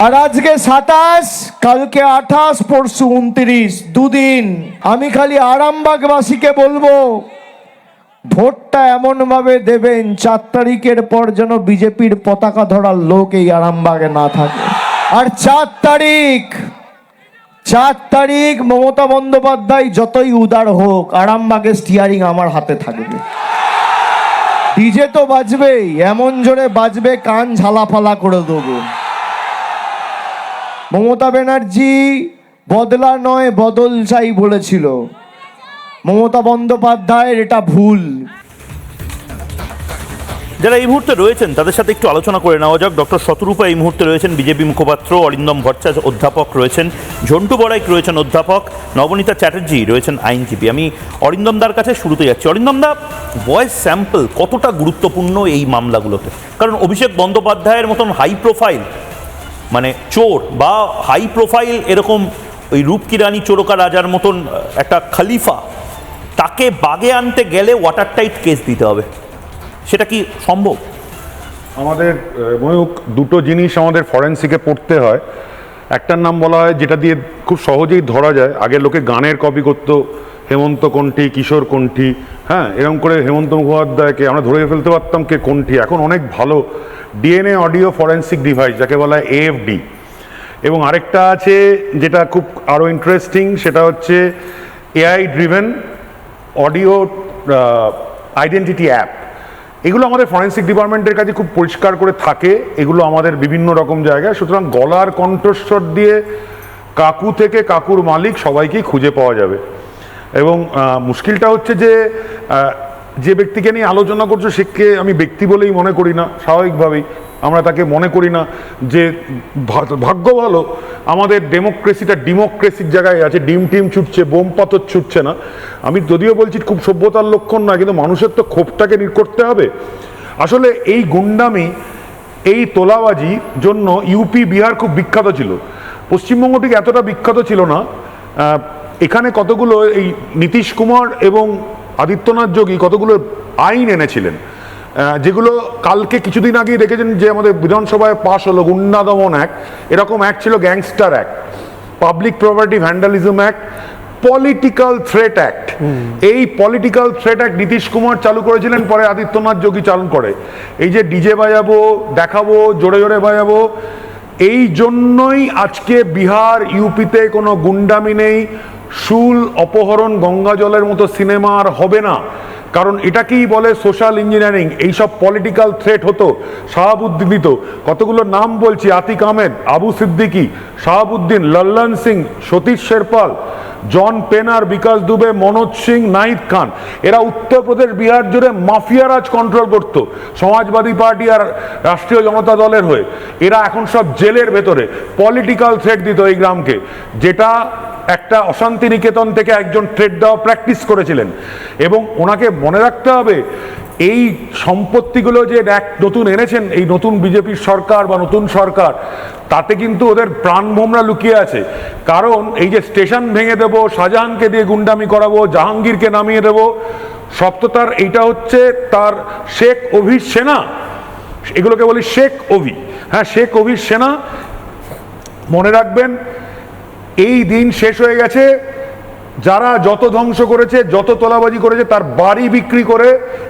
আর আজকে 27, কালকে 28, পরশু 29, দুদিন। আমি খালি আরামবাগবাসীকে বলবো ভোটটা এমন ভাবে দেবেন 4 তারিখের পর যেন বিজেপির পতাকা ধরার লোক এই আরামবাগে না থাকে। আর 4 তারিখ মমতা বন্দ্যোপাধ্যায় যতই উদার হোক, আরামবাগের স্টিয়ারিং আমার হাতে থাকবে। ডিজে তো বাজবেই, এমন জোরে বাজবে কান ঝালাফালা করে দেবো। মমতা ব্যানার্জি বদলা নয় বদল চাই বলেছিল, মমতা বন্দ্যোপাধ্যায়ের এটা ভুল। যারা এই মুহূর্তে রয়েছেন তাদের সাথে একটু আলোচনা করে নেওয়া যাক। ডক্টর শতরূপা এই মুহূর্তে রয়েছেন বিজেপি মুখপাত্র, অরিন্দম ভট্টাচার্য অধ্যাপক রয়েছেন, ঝন্টু বড়াইক রয়েছেন অধ্যাপক, নবনীতা চ্যাটার্জি রয়েছেন আইনজীবী। আমি অরিন্দম দার কাছে শুরুতে যাচ্ছি। অরিন্দম দা, ভয়েস স্যাম্পল কতটা গুরুত্বপূর্ণ এই মামলাগুলোতে? কারণ অভিষেক বন্দ্যোপাধ্যায়ের মতন হাই প্রোফাইল মানে চোর বা হাই প্রোফাইল এরকম ওই রূপকি রানী চোরকা রাজার মতন একটা খলিফা, তাকে বাগে আনতে গেলে ওয়াটার টাইট কেস দিতে হবে, সেটা কি সম্ভব? আমাদের ময়ূক দুটো জিনিস আমাদের ফরেন্সিকে পড়তে হয়। একটার নাম বলা হয় যেটা দিয়ে খুব সহজেই ধরা যায়, আগে লোকে গানের কপি করতো, হেমন্ত কণ্ঠী, কিশোর কণ্ঠী, হ্যাঁ এরকম করে হেমন্ত মুখোপাধ্যায়কে আমরা ধরে ফেলতে পারতাম কে কণ্ঠী। এখন অনেক ভালো ডিএনএ অডিও ফরেন্সিক ডিভাইস যাকে বলা হয় এএফডি, এবং আরেকটা আছে যেটা খুব আরও ইন্টারেস্টিং, সেটা হচ্ছে AI driven audio identity app. এগুলো আমাদের ফরেন্সিক ডিপার্টমেন্টের কাছে খুব পরিষ্কার করে থাকে, এগুলো আমাদের বিভিন্ন রকম জায়গায়। সুতরাং গলার কণ্ঠস্বর দিয়ে কাকু থেকে কাকুর মালিক সবাইকেই খুঁজে পাওয়া যাবে। এবং মুশকিলটা হচ্ছে যে ব্যক্তিকে নিয়ে আলোচনা করছো সেকে আমি ব্যক্তি বলেই মনে করি না, স্বাভাবিকভাবেই আমরা তাকে মনে করি না যে ভাগ্য ভালো আমাদের ডেমোক্রেসিটা ডেমোক্রেসির জায়গায় আছে, ডিম টিম ছুটছে, বোম পাথর ছুটছে না। আমি যদিও বলছি খুব সভ্যতার লক্ষণ না, কিন্তু মানুষের তো ক্ষোভটাকে করতে হবে। আসলে এই গুন্ডামি, এই তোলাবাজির জন্য ইউপি বিহার খুব বিখ্যাত ছিল, পশ্চিমবঙ্গ ঠিক এতটা বিখ্যাত ছিল না। এখানে কতগুলো এই নীতিশ কুমার এবং আদিত্যনাথ যোগী কতগুলো আইন এনেছিলেন, যেগুলো কালকে কিছুদিন আগেই দেখেছেন যে আমাদের বিধানসভায় পাশ হলো গুন্ডা দমন অ্যাক্ট। এরকম অ্যাক্ট ছিল gangster act, public property vandalism act, political threat act. এই political threat act Nitish Kumar চালু করেছিলেন, পরে আদিত্যনাথ যোগী চালু করে। এই যে ডিজে বাজাবো, দেখাবো, জোরে জোরে বাজাবো, এই জন্যই আজকে বিহার ইউপিতে কোনো গুন্ডামি নেই, শুল অপহরণ গঙ্গা জলের মতো সিনেমা আর হবে না। কারণ এটাকেই বলে সোশ্যাল ইঞ্জিনিয়ারিং। এইসব পলিটিক্যাল থ্রেট হতো, শাহাবুদ্দিন দিত, কতগুলো নাম বলছি, আতিক আহমেদ, আবু সিদ্দিকি, শাহাবুদ্দিন, লল্লন সিং, সতীশ শেরপাল, জন পেনার, বিকাশ দুবে, মনোজ সিং, নাহিদ খান, এরা উত্তরপ্রদেশ বিহার জুড়ে মাফিয়া রাজ কন্ট্রোল করতো সমাজবাদী পার্টি আর রাষ্ট্রীয় জনতা দলের হয়ে। এরা এখন সব জেলের ভেতরে। পলিটিক্যাল থ্রেট দিত এই গ্রামকে, যেটা একটা অশান্তি নিকেতন থেকে একজন থ্রেট দেওয়া প্র্যাকটিস করেছিলেন। এবং ওনাকে মনে রাখতে হবে এই সম্পত্তিগুলো যে নতুন এনেছেন এই নতুন বিজেপির সরকার বা নতুন সরকার, তাতে কিন্তু ওদের প্রাণভোমরা লুকিয়ে আছে। কারণ এই যে স্টেশন ভেঙে দেবো, শাহজাহানকে দিয়ে গুন্ডামি করাবো, জাহাঙ্গীরকে নামিয়ে দেবো, সপ্ততার এইটা হচ্ছে তার শেখ অভির সেনা, এগুলোকে বলি শেখ অভি। হ্যাঁ, শেখ অভির সেনা। মনে রাখবেন এই দিন শেষ হয়ে গেছে। যারা যত ধ্বংস করেছে, যত তোলাবাজি করেছে, তার বাড়ি বিক্রি করে,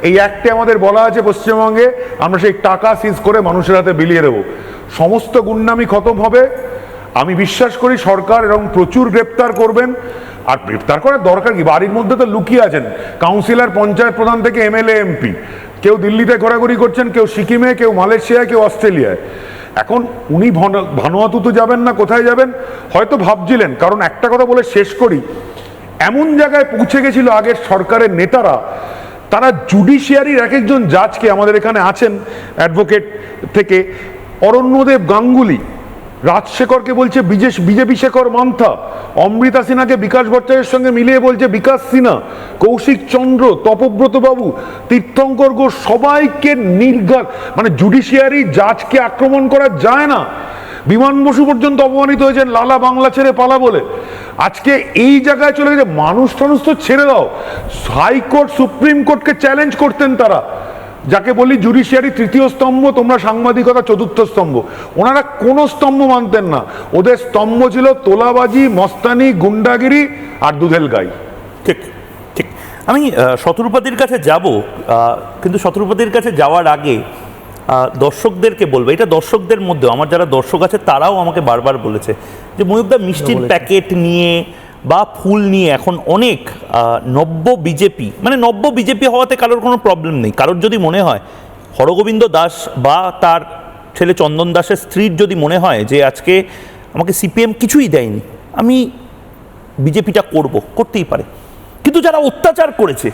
এই অ্যাক্টে আমাদের বলা আছে পশ্চিমবঙ্গে, আমরা সেই টাকা সিজ করে মানুষের হাতে বিলিয়ে দেবো। সমস্ত গুন্ডামি খতম হবে। আমি বিশ্বাস করি সরকার এরকম প্রচুর গ্রেপ্তার করবেন। আর গ্রেপ্তার করার দরকার কি, বাড়ির মধ্যে তো লুকিয়ে আছেন কাউন্সিলর, পঞ্চায়েত প্রধান থেকে এমএলএ এমপি, কেউ দিল্লিতে ঘোরাঘুরি করছেন, কেউ সিকিমে, কেউ মালয়েশিয়ায়, কেউ অস্ট্রেলিয়ায়। এখন উনি ভানুয়াতুতে যাবেন না, কোথায় যাবেন হয়তো ভাবছিলেন। কারণ একটা কথা বলে শেষ করি, এমন জায়গায় পৌঁছে গেছিল আগের সরকারের নেতারা, তারা জুডিশিয়ারির এক একজন জাজকে, আমাদের এখানে আছেন অ্যাডভোকেট থেকে অরণ্যদেব গাঙ্গুলি, রাজশেখরকে বলছে বিজেপি শেখর মান্থা, অমৃতা সিনহাকে বিকাশ ভট্টাচার্যের সঙ্গে মিলিয়ে বলছে বিকাশ সিনহা, কৌশিক চন্দ্র, তপব্রত বাবু, তীর্থঙ্কর ঘোষ, সবাইকে নির্ঘাত, মানে জুডিশিয়ারি জাজকে আক্রমণ করা যায় না। বিমান বসু পর্যন্ত অপমানিত হয়েছেন লালা বাংলা ছেড়ে পালা বলে। আজকে এই জায়গায় চলে গেছে, মানুষ টানুষ তো ছেড়ে দাও, হাইকোর্ট সুপ্রিম কোর্টকে চ্যালেঞ্জ করতেন তারা, যাকে বলি জুডিশিয়ারি তৃতীয় স্তম্ভ, তোমরা সাংবাদিকতা চতুর্থ স্তম্ভ। ওনারা কোনো স্তম্ভ মানতেন না, ওদের স্তম্ভ ছিল তোলাবাজি, মস্তানি, গুন্ডাগিরি আর দুধেল গাই। ঠিক ঠিক। আমি শতরূপাদির কাছে যাব, কিন্তু শতরূপাদির কাছে যাওয়ার আগে দর্শকদেরকে বলবো, এটা দর্শকদের মধ্যেও আমার যারা দর্শক আছে তারাও আমাকে বারবার বলেছে যে ময়ূকদা মিষ্টির প্যাকেট নিয়ে বা ফুল নিয়ে এখন অনেক নব্য বিজেপি, মানে নব্য বিজেপি হওয়াতে কারোর কোনো প্রবলেম নেই। কারোর যদি মনে হয় হরগোবিন্দ দাস বা তার ছেলে চন্দন দাসের স্ত্রীর যদি মনে হয় যে আজকে আমাকে সিপিএম কিছুই দেয়নি, আমি বিজেপিটা করতেই পারে। কিন্তু যারা অত্যাচার করেছে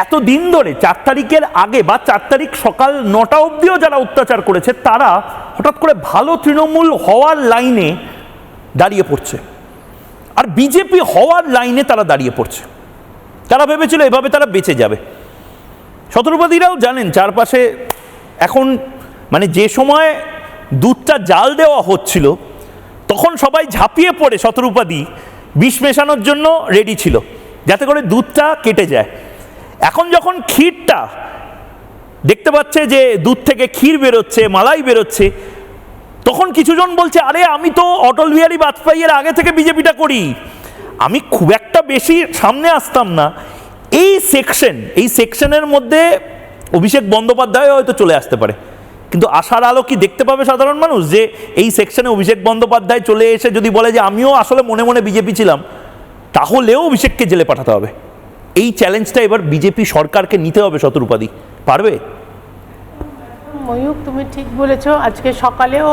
এত দিন ধরে, 4 তারিখের আগে বা 4 তারিখ সকাল 9টা অবধিও যারা অত্যাচার করেছে, তারা হঠাৎ করে ভালো তৃণমূল হওয়ার লাইনে দাঁড়িয়ে পড়ছে, আর বিজেপি হওয়ার লাইনে তারা দাঁড়িয়ে পড়ছে। তারা ভেবেছিল এভাবে তারা বেঁচে যাবে। শতরূপাদিরাও জানেন চারপাশে এখন, মানে যে সময় দুধটা জাল দেওয়া হচ্ছিল তখন সবাই ঝাঁপিয়ে পড়ে শতরূপাদি বিষ মেশানোর জন্য রেডি ছিল যাতে করে দুধটা কেটে যায়। এখন যখন ক্ষীরটা দেখতে পাচ্ছে যে দুধ থেকে ক্ষীর বেরোচ্ছে, মালাই বেরোচ্ছে, তখন কিছুজন বলছে আরে আমি তো অটল বিহারী বাজপেয়ীর আগে থেকে বিজেপিটা করি, আমি খুব একটা বেশি সামনে আসতাম না। এই সেকশনের মধ্যে অভিষেক বন্দ্যোপাধ্যায় হয়তো চলে আসতে পারে, কিন্তু আশার আলো কি দেখতে পাবে সাধারণ মানুষ যে এই সেকশনে অভিষেক বন্দ্যোপাধ্যায় চলে এসে যদি বলে যে আমিও আসলে মনে মনে বিজেপি ছিলাম, তাহলেও অভিষেককে জেলে পাঠাতে হবে। এই চ্যালেঞ্জটা এবার বিজেপি সরকারকে নিতে হবে। শতরূপাদি পারবে? ময়ূক, তুমি ঠিক বলেছো। আজকে সকালেও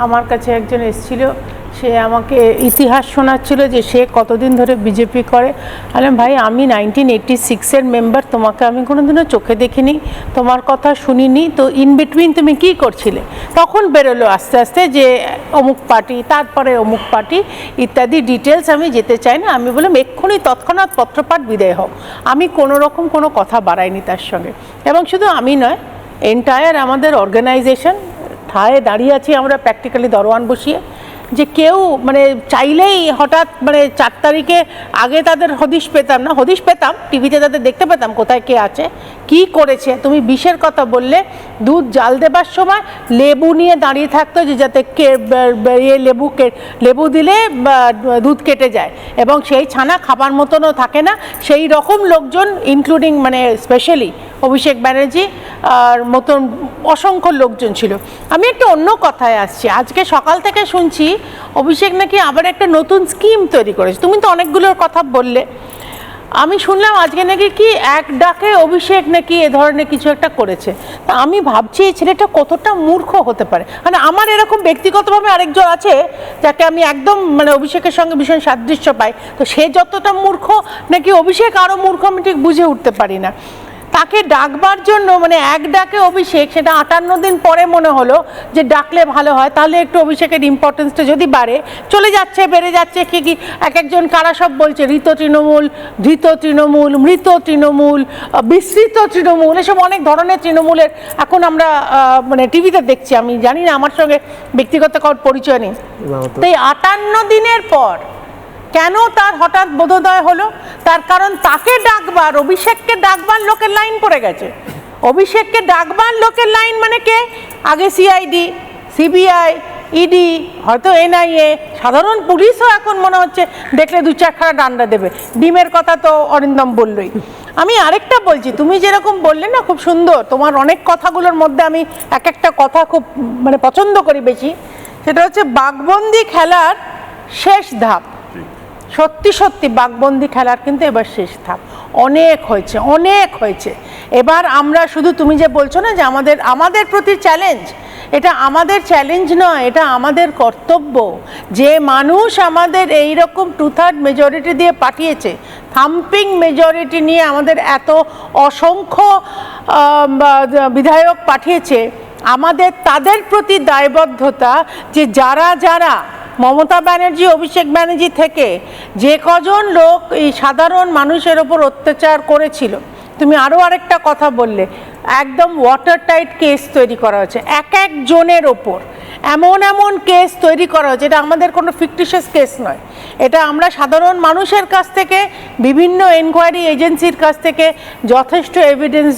আমার কাছে একজন এসেছিল, সে আমাকে ইতিহাস শোনাচ্ছিল যে সে কতদিন ধরে বিজেপি করে। বললাম ভাই আমি 1986-এর মেম্বার, তোমাকে আমি কোনোদিনও চোখে দেখিনি, তোমার কথা শুনিনি, তো ইন বিটুইন তুমি কি করছিলে? তখন বেরোলো আস্তে আস্তে যে অমুক পার্টি, তারপরে অমুক পার্টি ইত্যাদি ডিটেলস আমি যেতে চাই না। আমি বললাম এক্ষুনি তৎক্ষণাৎ পত্রপাঠ বিদায় হোক। আমি কোনো রকম কোনো কথা বাড়াইনি তার সঙ্গে। এবং শুধু আমি নয়, এন্টায়ার আমাদের অর্গানাইজেশন ঠায় দাঁড়িয়ে আছি আমরা প্র্যাকটিক্যালি দরওয়ান বসিয়ে, যে কেউ মানে চাইলেই হঠাৎ মানে 4 তারিখে আগে তাদের হদিশ পেতাম না, হদিশ পেতাম টিভিতে, তাদের দেখতে পেতাম কোথায় কে আছে কি করেছে। তুমি বিষের কথা বললে, দুধ জাল দেবার সময় লেবু নিয়ে দাঁড়িয়ে থাকতো যে যাতে লেবু দিলে দুধ কেটে যায় এবং সেই ছানা খাবার মতনও থাকে না, সেই রকম লোকজন ইনক্লুডিং মানে স্পেশালি অভিষেক ব্যানার্জি আর মতন অসংখ্য লোকজন ছিল। আমি একটা অন্য কথায় আসছি। আজকে সকাল থেকে শুনছি অভিষেক নাকি আবার একটা নতুন স্কিম তৈরি করেছে। তুমি তো অনেকগুলোর কথা বললে, আমি শুনলাম আজকে নাকি কি এক ডাকে অভিষেক নাকি এ ধরনের কিছু একটা করেছে। তা আমি ভাবছি এই ছেলেটা কতটা মূর্খ হতে পারে। মানে আমার এরকম ব্যক্তিগতভাবে আরেকজন আছে যাকে আমি একদম মানে অভিষেকের সঙ্গে ভীষণ সাদৃশ্য পাই, তো সে যতটা মূর্খ নাকি অভিষেক আরও মূর্খ আমি ঠিক বুঝে উঠতে পারি না। তাকে ডাকবার জন্য মানে এক ডাকে অভিষেক, সেটা 58 দিন পরে মনে হলো যে ডাকলে ভালো হয়, তাহলে একটু অভিষেকের ইম্পর্টেন্সটা যদি বাড়ে। চলে যাচ্ছে, বেড়ে যাচ্ছে, কি এক একজন কারা সব বলছে ঋত তৃণমূল, ধৃত তৃণমূল, মৃত তৃণমূল, বিস্তৃত তৃণমূল, এসব অনেক ধরনের তৃণমূলের এখন আমরা মানে টিভিতে দেখছি। আমি জানি না, আমার সঙ্গে ব্যক্তিগত কারোর পরিচয় নেই। তো এই 58 দিনের পর কেন তার হঠাৎ বোধোদয় হলো? তার কারণ তাকে ডাকবার, অভিষেককে ডাকবার লোকের লাইন পড়ে গেছে। অভিষেককে ডাকবার লোকের লাইন মানে কে? আগে সিআইডি, সিবিআই, ইডি, হয়তো এনআইএ, সাধারণ পুলিশও এখন মনে হচ্ছে দেখলে 2-4 খানা ডান্ডা দেবে। ডিমের কথা তো অরিন্দম বললই। আমি আরেকটা বলছি, তুমি যেরকম বললে না খুব সুন্দর, তোমার অনেক কথাগুলোর মধ্যে আমি এক একটা কথা খুব মানে পছন্দ করি বেশি, সেটা হচ্ছে বাঘবন্দি খেলার শেষ ধাপ। সত্যি সত্যি বাঘবন্দি খেলার কিন্তু এবার শেষ ধাপ। অনেক হয়েছে, অনেক হয়েছে। এবার আমরা শুধু তুমি যে বলছো না যে আমাদের প্রতি চ্যালেঞ্জ, এটা আমাদের চ্যালেঞ্জ নয়, এটা আমাদের কর্তব্য। যে মানুষ আমাদের এই রকম 2/3 মেজরিটি দিয়ে পাঠিয়েছে, থাম্পিং মেজরিটি নিয়ে আমাদের এত অসংখ্য বিধায়ক পাঠিয়েছে, আমাদের তাদের প্রতি দায়বদ্ধতা যে যারা যারা মমতা ব্যানার্জি, অভিষেক ব্যানার্জি থেকে যে কজন লোক এই সাধারণ মানুষের ওপর অত্যাচার করেছিল। তুমি আরও আরেকটা কথা বললে, একদম ওয়াটার টাইট কেস তৈরি করা হয়েছে এক একজনের ওপর। এমন এমন কেস তৈরি করা হয়েছে, এটা আমাদের কোনো ফিকটিশিয়াস কেস নয়, এটা আমরা সাধারণ মানুষের কাছ থেকে, বিভিন্ন এনকোয়ারি এজেন্সির কাছ থেকে যথেষ্ট এভিডেন্স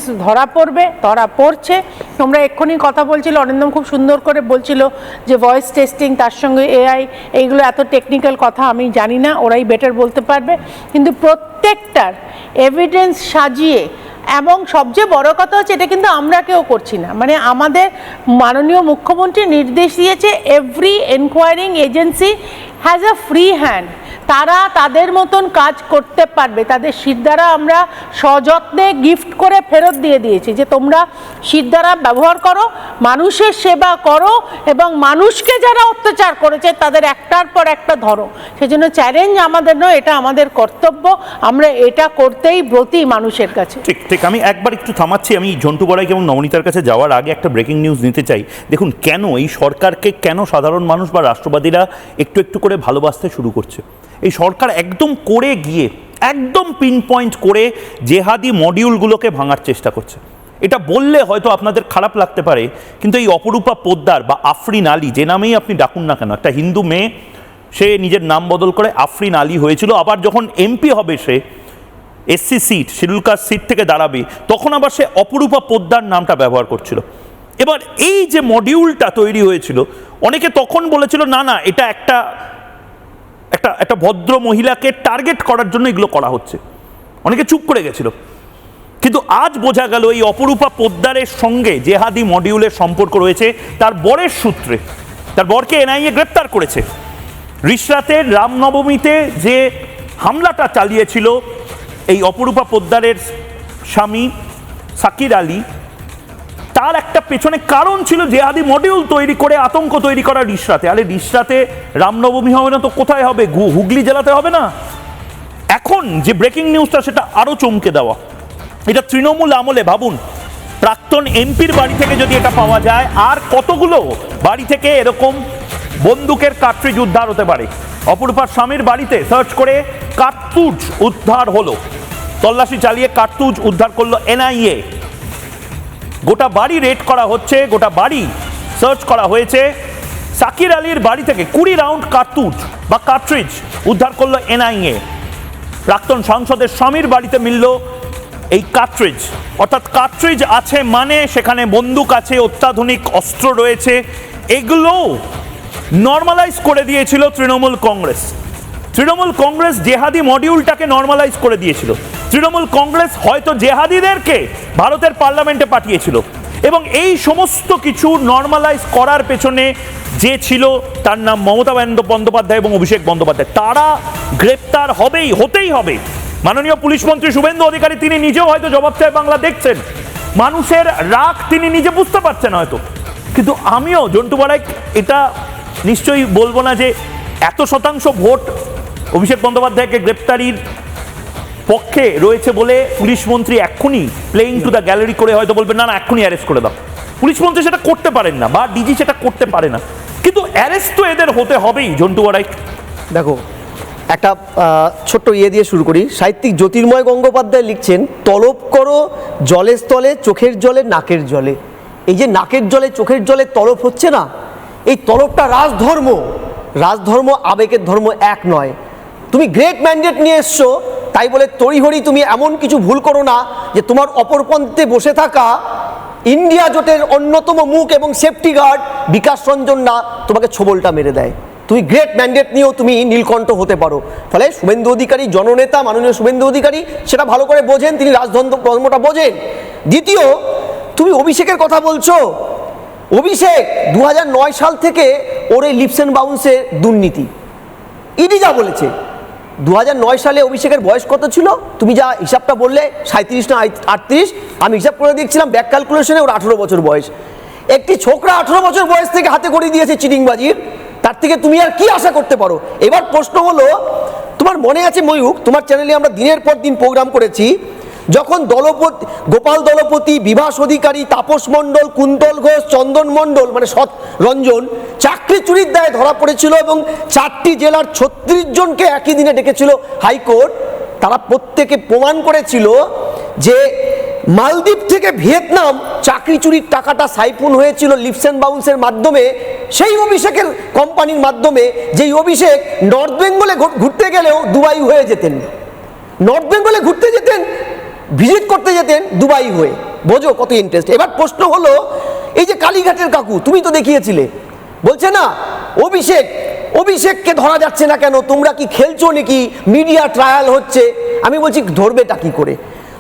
ধরা পড়ছে। তোমরা এক্ষুনি কথা বলছিল, অরিন্দম খুব সুন্দর করে বলছিল যে ভয়েস টেস্টিং, তার সঙ্গে এআই, এইগুলো এত টেকনিক্যাল কথা আমি জানি না, ওরাই বেটার বলতে পারবে। কিন্তু প্রত্যেকটার এভিডেন্স সাজিয়ে, এবং সবচেয়ে বড় কথা হচ্ছে এটা কিন্তু আমরা কেউ করছি না, মানে আমাদের মাননীয় মুখ্যমন্ত্রী নির্দেশ দিয়েছে every এনকোয়ারিং agency has a free hand, তারা তাদের মতন কাজ করতে পারবে। তাদের সিদ্ধারা আমরা সযত্নে গিফট করে ফেরত দিয়ে দিয়েছি যে তোমরা সিদ্ধারা ব্যবহার করো, মানুষের সেবা করো, এবং মানুষকে যারা অত্যাচার করেছে তাদের একটার পর একটা ধরো। সেজন্য চ্যালেঞ্জ আমাদের নয়, এটা আমাদের কর্তব্য, আমরা এটা করতেই ব্রতী মানুষের কাছে। ঠিক ঠিক, আমি একবার একটু থামাচ্ছি। আমি ঝন্টু বড়াইকে এবং নবনীতার কাছে যাওয়ার আগে একটা ব্রেকিং নিউজ নিতে চাই। দেখুন, কেন এই সরকারকে কেন সাধারণ মানুষ বা রাষ্ট্রবাদীরা একটু একটু করে ভালোবাসতে শুরু করছে। এই সরকার একদম করে গিয়ে, একদম পিন পয়েন্ট করে জেহাদি মডিউলগুলোকে ভাঙার চেষ্টা করছে। এটা বললে হয়তো আপনাদের খারাপ লাগতে পারে, কিন্তু এই অপরূপা পোদ্দার বা আফরিন আলী, যে নামেই আপনি ডাকুন না কেন, একটা হিন্দু মেয়ে, সে নিজের নাম বদল করে আফরিন আলী হয়েছিল। আবার যখন এমপি হবে, সে SC seat, schedule caste seat থেকে দাঁড়াবে, তখন আবার সে অপরূপা পোদ্দার নামটা ব্যবহার করছিল। এবার এই যে মডিউলটা তৈরি হয়েছিল, অনেকে তখন বলেছিল না না, এটা একটা ভদ্র মহিলাকে টার্গেট করার জন্য এগুলো করা হচ্ছে, অনেকে চুপ করে গেছিল। কিন্তু আজ বোঝা গেল এই অপরূপা পোদ্দারের সঙ্গে জেহাদি মডিউলের সম্পর্ক রয়েছে তার বরের সূত্রে। তার বরকে এনআইএ গ্রেপ্তার করেছে। রিশরাতের রামনবমীতে যে হামলাটা চালিয়েছিল এই অপরূপা পোদ্দারের স্বামী সাকির আলী, তার একটা পেছনে কারণ ছিল জেহাদি মডিউল তৈরি করে আতঙ্ক তৈরি করা রিশরাতে। আরে রিশরাতে রামনবমী হবে না তো কোথায় হবে? হুগলি জেলাতে হবে না? এখন যে ব্রেকিং নিউজটা, সেটা আরো চমকে দেওয়া। এটা তৃণমূল আমলে, ভাবুন, প্রাক্তন এমপির বাড়ি থেকে যদি এটা পাওয়া যায়, আর কতগুলো বাড়ি থেকে এরকম বন্দুকের কার্ট্রিজ উদ্ধার হতে পারে। অপরূপার স্বামীর বাড়িতে সার্চ করে কার্তুজ উদ্ধার হলো, তল্লাশি চালিয়ে কার্তুজ উদ্ধার করলো এনআইএ। গোটা বাড়ি রেড করা হচ্ছে, গোটা বাড়ি সার্চ করা হয়েছে। সাকির আলীর বাড়ি থেকে 20 রাউন্ড কার্তুজ বা কার্ট্রিজ উদ্ধার করলো এনআইএ। প্রাক্তন সাংসদের স্বামীর বাড়িতে মিলল এই কার্ট্রিজ, অর্থাৎ কার্ট্রিজ আছে মানে সেখানে বন্দুক আছে, অত্যাধুনিক অস্ত্র রয়েছে। এগুলো নর্মালাইজ করে দিয়েছিল তৃণমূল কংগ্রেস। তৃণমূল কংগ্রেস জেহাদি মডিউলটাকে নর্মালাইজ করে দিয়েছিল। তৃণমূল কংগ্রেস হয়তো জেহাদিদেরকে ভারতের পার্লামেন্টে পাঠিয়েছিল, এবং এই সমস্ত কিছু নর্মালাইজ করার পেছনে যে ছিল, তার নাম মমতা বন্দ্যোপাধ্যায় এবং অভিষেক বন্দ্যোপাধ্যায়। তারা গ্রেপ্তার হতেই হবে। মাননীয় পুলিশ মন্ত্রী শুভেন্দু অধিকারী, তিনি নিজেও হয়তো জবাব চায় বাংলা দেখছেন, মানুষের রাগ তিনি নিজে বুঝতে পারছেন হয়তো। কিন্তু আমিও ঝন্টু বড়াই এটা নিশ্চয়ই বলবো না যে 100% ভোট অভিষেক বন্দ্যোপাধ্যায়কে গ্রেপ্তারির পক্ষে রয়েছে বলে পুলিশ মন্ত্রী এক্ষুনি প্লেইং টু দ্য গ্যালারি করে হয়তো বলবেন না না এক্ষুনি অ্যারেস্ট করে দাও। পুলিশ মন্ত্রী সেটা করতে পারেন না, বা ডিজি সেটা করতে পারে না, কিন্তু অ্যারেস্ট তো এদের হতে হবেই। ঝন্টু বড়াই, দেখো, একটা ছোট্ট দিয়ে শুরু করি। সাহিত্যিক জ্যোতির্ময় গঙ্গোপাধ্যায় লিখছেন, তলব করো জলের স্থলে, চোখের জলে, নাকের জলে। এই যে নাকের জলে, চোখের জলে তলব হচ্ছে না, এই তলবটা রাজধর্ম আবেগের ধর্ম এক নয়। তুমি গ্রেট ম্যান্ডেট নিয়ে এসছো, তাই বলে তড়িহড়ি তুমি এমন কিছু ভুল করো না যে তোমার অপরপন্থে বসে থাকা ইন্ডিয়া জোটের অন্যতম মুখ এবং সেফটি গার্ড বিকাশ রঞ্জন না তোমাকে ছোবলটা মেরে দেয়। তুমি গ্রেট ম্যান্ডেট নিয়েও তুমি নীলকণ্ঠ হতে পারো। ফলে শুভেন্দু অধিকারী জননেতা, মাননীয় শুভেন্দু অধিকারী সেটা ভালো করে বোঝেন, তিনি রাজধর্মটা বোঝেন। দ্বিতীয়, তুমি অভিষেকের কথা বলছো। অভিষেক 2009 সাল থেকে ওর এই লিপস অ্যান্ড বাউন্সের দুর্নীতি, ইডি যা বলেছে। 2009 সালে অভিষেকের বয়স কত ছিল? তুমি যা হিসাবটা বললে 37 না 38, আমি হিসাব করে দেখছিলাম ব্যাক ক্যালকুলেশনে ওর 18 বছর বয়স। একটি ছোকরা 18 বছর বয়স থেকে হাতে করে দিয়েছে চিটিংবাজির, তার থেকে তুমি আর কি আশা করতে পারো? এবার প্রশ্ন হলো, তোমার মনে আছে ময়ূক, তোমার চ্যানেলে আমরা দিনের পর দিন প্রোগ্রাম করেছি, যখন গোপাল দলপতি, বিভাস অধিকারী, তাপস মণ্ডল, কুন্তল ঘোষ, চন্দন মণ্ডল মানে সৎ রঞ্জন চাকরি চুরির দায়ে ধরা পড়েছিল এবং 4টি জেলার 36 জনকে একই দিনে ডেকেছিল হাইকোর্ট। তারা প্রত্যেকে প্রমাণ করেছিল যে মালদ্বীপ থেকে ভিয়েতনাম চাকরি চুরির টাকাটা সাইফুন হয়েছিল লিপস অ্যান্ড বাউন্সের মাধ্যমে, সেই অভিষেকের কোম্পানির মাধ্যমে, যেই অভিষেক নর্থ বেঙ্গলে ঘুরতে গেলেও দুবাই হয়ে যেতেন, নর্থ বেঙ্গলে ঘুরতে যেতেন, ভিজিট করতে যেতেন দুবাই হয়ে। বোঝো কত ইন্টারেস্ট। এবার প্রশ্ন হলো, এই যে কালীঘাটের কাকু তুমি তো দেখিয়েছিলে, বলছে না অভিষেককে ধরা যাচ্ছে না কেন, তোমরা কি খেলছো নাকি, মিডিয়া ট্রায়াল হচ্ছে। আমি বলছি ধরবেটা কি করে?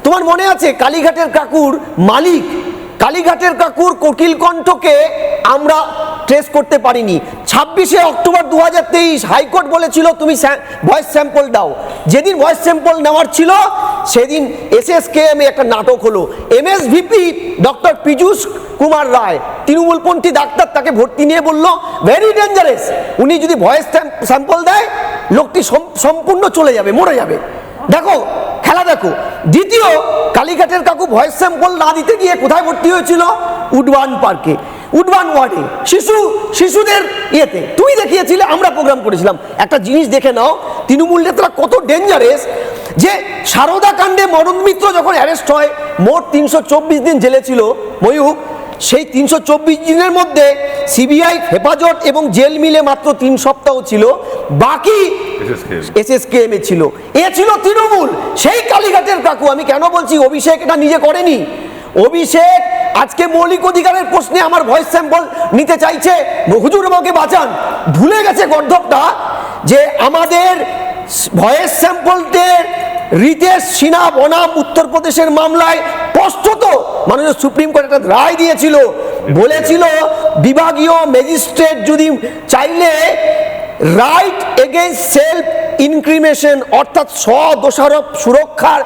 তোমার মনে আছে কালীঘাটের কাকুর মালিক, কালীঘাটের কাকুর কোকিল কণ্ঠকে আমরা ট্রেস করতে পারিনি। 26শে অক্টোবর 2023 হাইকোর্ট বলেছিল তুমি ভয়েস স্যাম্পল দাও। যেদিন ভয়েস স্যাম্পল নেওয়ার ছিল সেদিন SSKM একটা নাটক হলো। MSVP ডক্টর পীযূষ কুমার রায়, তৃণমূলপন্থী ডাক্তার, তাকে ভর্তি নিয়ে বলল ভেরি ডেঞ্জারাস, উনি যদি ভয়েস স্যাম্পল দেয় লোকটি সম্পূর্ণ চলে যাবে, মরে যাবে। দেখো খেলা দেখো। দ্বিতীয়, কালীঘাটের কাকু ভয়েস স্যাম্পল না দিতে গিয়ে কোথায় ভর্তি হয়েছিল? উডবান পার্কে, উডবান ওয়ার্ডে, শিশুদের ইয়েতে। তুমি দেখিয়েছিলে, আমরা প্রোগ্রাম করেছিলাম। একটা জিনিস দেখে নাও, তৃণমূল নেতারা কত ডেঞ্জারাস, যে সারদা কাণ্ডে মদন মিত্র যখন অ্যারেস্ট হয়, মোট 324 দিন জেলে ছিল ময়ূক। সেই 324 দিনের মধ্যে সিবিআই, হেফাজত এবং জেল মিলে মাত্র 3 সপ্তাহ ছিল, বাকি SSKM এ ছিল। এ ছিল তৃণমূল। সেই কালীঘাটের কাকু, আমি কেন বলছি অভিষেক এটা নিজে করেনি, অভিষেক আজকে মৌলিক অধিকারের প্রশ্নে আমার ভয়েস স্যাম্পল নিতে চাইছে, হুজুর আমাকে বাঁচান। ভুলে গেছে গর্ধবটা যে আমাদের ভয়েস স্যাম্পলদের রিতেশ সিনহা বনাম উত্তরপ্রদেশের মামলায় স্পষ্টত মাননীয় সুপ্রিম কোর্ট একটা রায় দিয়েছিল, বলেছিল বিভাগীয় ম্যাজিস্ট্রেট যদি চাইলে রাইট এগেইনস্ট সেলফ ইনক্রিমেশন অর্থাৎ স্বদোষারোপ সুরক্ষার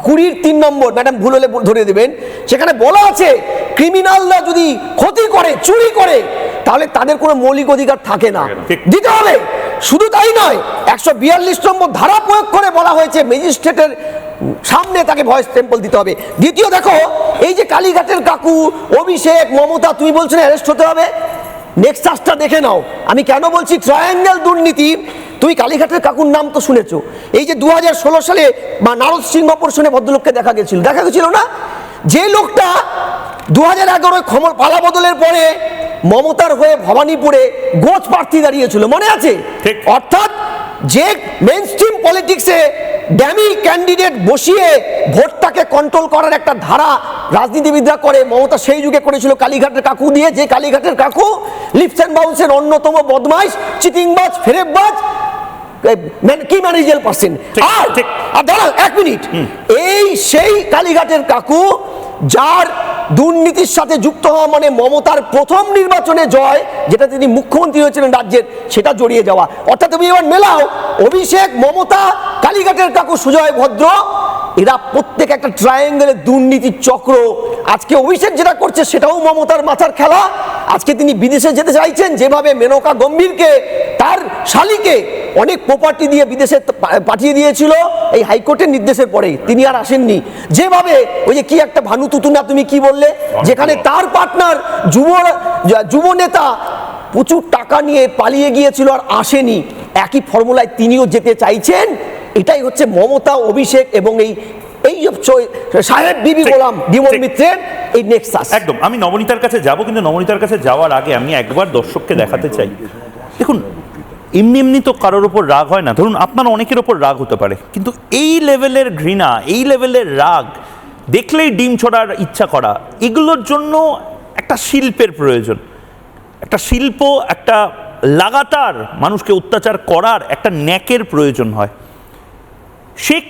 20(3) নম্বর, ম্যাডাম ভুল হলে ধরে দেবেন, সেখানে বলা আছে ক্রিমিনালরা যদি ক্ষতি করে, চুরি করে, তাহলে তাদের কোনো মৌলিক অধিকার থাকে না, দিতে হবে। শুধু তাই নয়, 142 নম্বর ধারা প্রয়োগ করে বলা হয়েছে ম্যাজিস্ট্রেটের সামনে তাকে ভয়েস স্যাম্পল দিতে হবে। দ্বিতীয়, দেখো এই যে কালীঘাটের কাকু, অভিষেক, মমতা, তুমি বলছো না অ্যারেস্ট হতে হবে, নেক্সাসটা দেখে নাও। আমি কেন বলছি ট্রায়াঙ্গেল দুর্নীতি, তুমি কালীঘাটের কাকুর নাম তো শুনেছো। এই যে 2016 সালে বা নারদ সিং অপারেশনে ভদ্রলোককে দেখা গেছিল না, যে লোকটা 2011 পালা বদলের পরে মমতার হয়ে ভবানীপুরে গোছ প্রার্থী দাঁড়িয়েছিল, মনে আছে? অর্থাৎ যে মেইনস্ট্রিম পলিটিক্সে ড্যামি ক্যান্ডিডেট বসিয়ে ভোটটাকে কন্ট্রোল করার একটা ধারা রাজনীতিবিদরা করে, মমতা সেই যুগে করেছিল কালীঘাটের কাকু দিয়ে। যে কালীঘাটের কাকু লিপস অ্যান্ড বাউন্সের অন্যতম বদমাইশ, চিটিংবাজ, ফেরেববাজ, কি ম্যানেজার পার্সন। আর দাঁড়া 1 মিনিট, এই সেই কালীঘাটের কাকু যার দুর্নীতির সাথে যুক্ত হওয়া মানে মমতার প্রথম নির্বাচনে জয়, যেটা তিনি মুখ্যমন্ত্রী হয়েছিলেন রাজ্যের, সেটা জড়িয়ে যাওয়া। অর্থাৎ তুমি এবার মেলাও অভিষেক, মমতা, কালীঘাটের কাকু, সুজয় ভদ্র, এরা প্রত্যেক একটা ট্রায়াঙ্গেলের দুর্নীতির চক্র। আজকে অভিষেক যেটা করছে সেটাও মমতার মাথার খেলা। আজকে তিনি বিদেশে যেতে চাইছেন, যেভাবে মেনকা গম্ভীরকে, তার শালীকে অনেক প্রপার্টি দিয়ে বিদেশে পাঠিয়ে দিয়েছিল এই হাইকোর্টের নির্দেশের পরে, তিনি আর আসেননি। যেভাবে ওই যে কি একটা ভানু তুতুনা তুমি কি বললে, যেখানে তার পার্টনার যুব নেতা প্রচুর টাকা নিয়ে পালিয়ে গিয়েছিল আর আসেনি, একই ফর্মুলায় তিনিও যেতে চাইছেন। এটাই হচ্ছে মমতা, অভিষেক এবং এই সাহেব বিবি গোলাম বিমল মিত্রের এই নেক্সাস। একদম। আমি নবনীতার কাছে যাব, কিন্তু নবনীতার কাছে যাওয়ার আগে আমি একবার দর্শককে দেখাতে চাই। দেখুন, এমনি তো কারোর ওপর রাগ হয় না, ধরুন আপনার অনেকের ওপর রাগ হতে পারে, কিন্তু এই লেভেলের ঘৃণা, এই লেভেলের রাগ দেখলেই ডিম ছোড়ার ইচ্ছা করা, এগুলোর জন্য একটা শিল্পের প্রয়োজন। একটা শিল্প, একটা লাগাতার মানুষকে অত্যাচার করার একটা ন্যাকের প্রয়োজন হয়। শেখ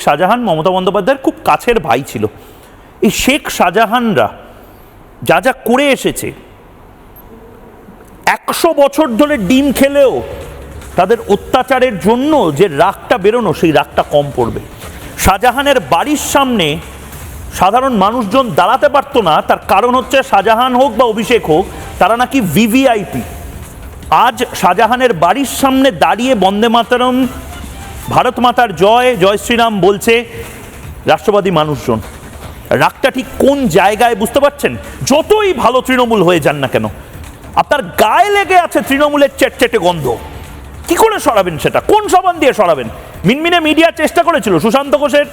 শাহজাহান মমতা বন্দ্যোপাধ্যায়ের খুব কাছের ভাই ছিল। এই শেখ শাহজাহানরা যা যা করে এসেছে, 100 বছর ধরে ডিম খেলেও তাদের অত্যাচারের জন্য যে রাগটা বেরোনো, সেই রাগটা কম পড়বে। শাহজাহানের বাড়ির সামনে সাধারণ মানুষজন দাঁড়াতে পারতো না, তার কারণ হচ্ছে শাহজাহান হোক বা অভিষেক হোক, তারা নাকি ভিভিআইপি। আজ শাহজাহানের বাড়ির সামনে দাঁড়িয়ে বন্দে মাতরম, ভারত মাতার জয়, জয় শ্রীরাম বলছে রাষ্ট্রবাদী মানুষজন। রাগটা ঠিক কোন জায়গায় বুঝতে পারছেন? যতই ভালো তৃণমূল হয়ে যান না কেন, আপনার গায়ে লেগে আছে তৃণমূলের চেটচেটে গন্ধ। কি করে সরাবেন সেটা? কোন সাবান দিয়ে সরাবেন? মিনমিনে মিডিয়া চেষ্টা করেছিল সুশান্ত ঘোষের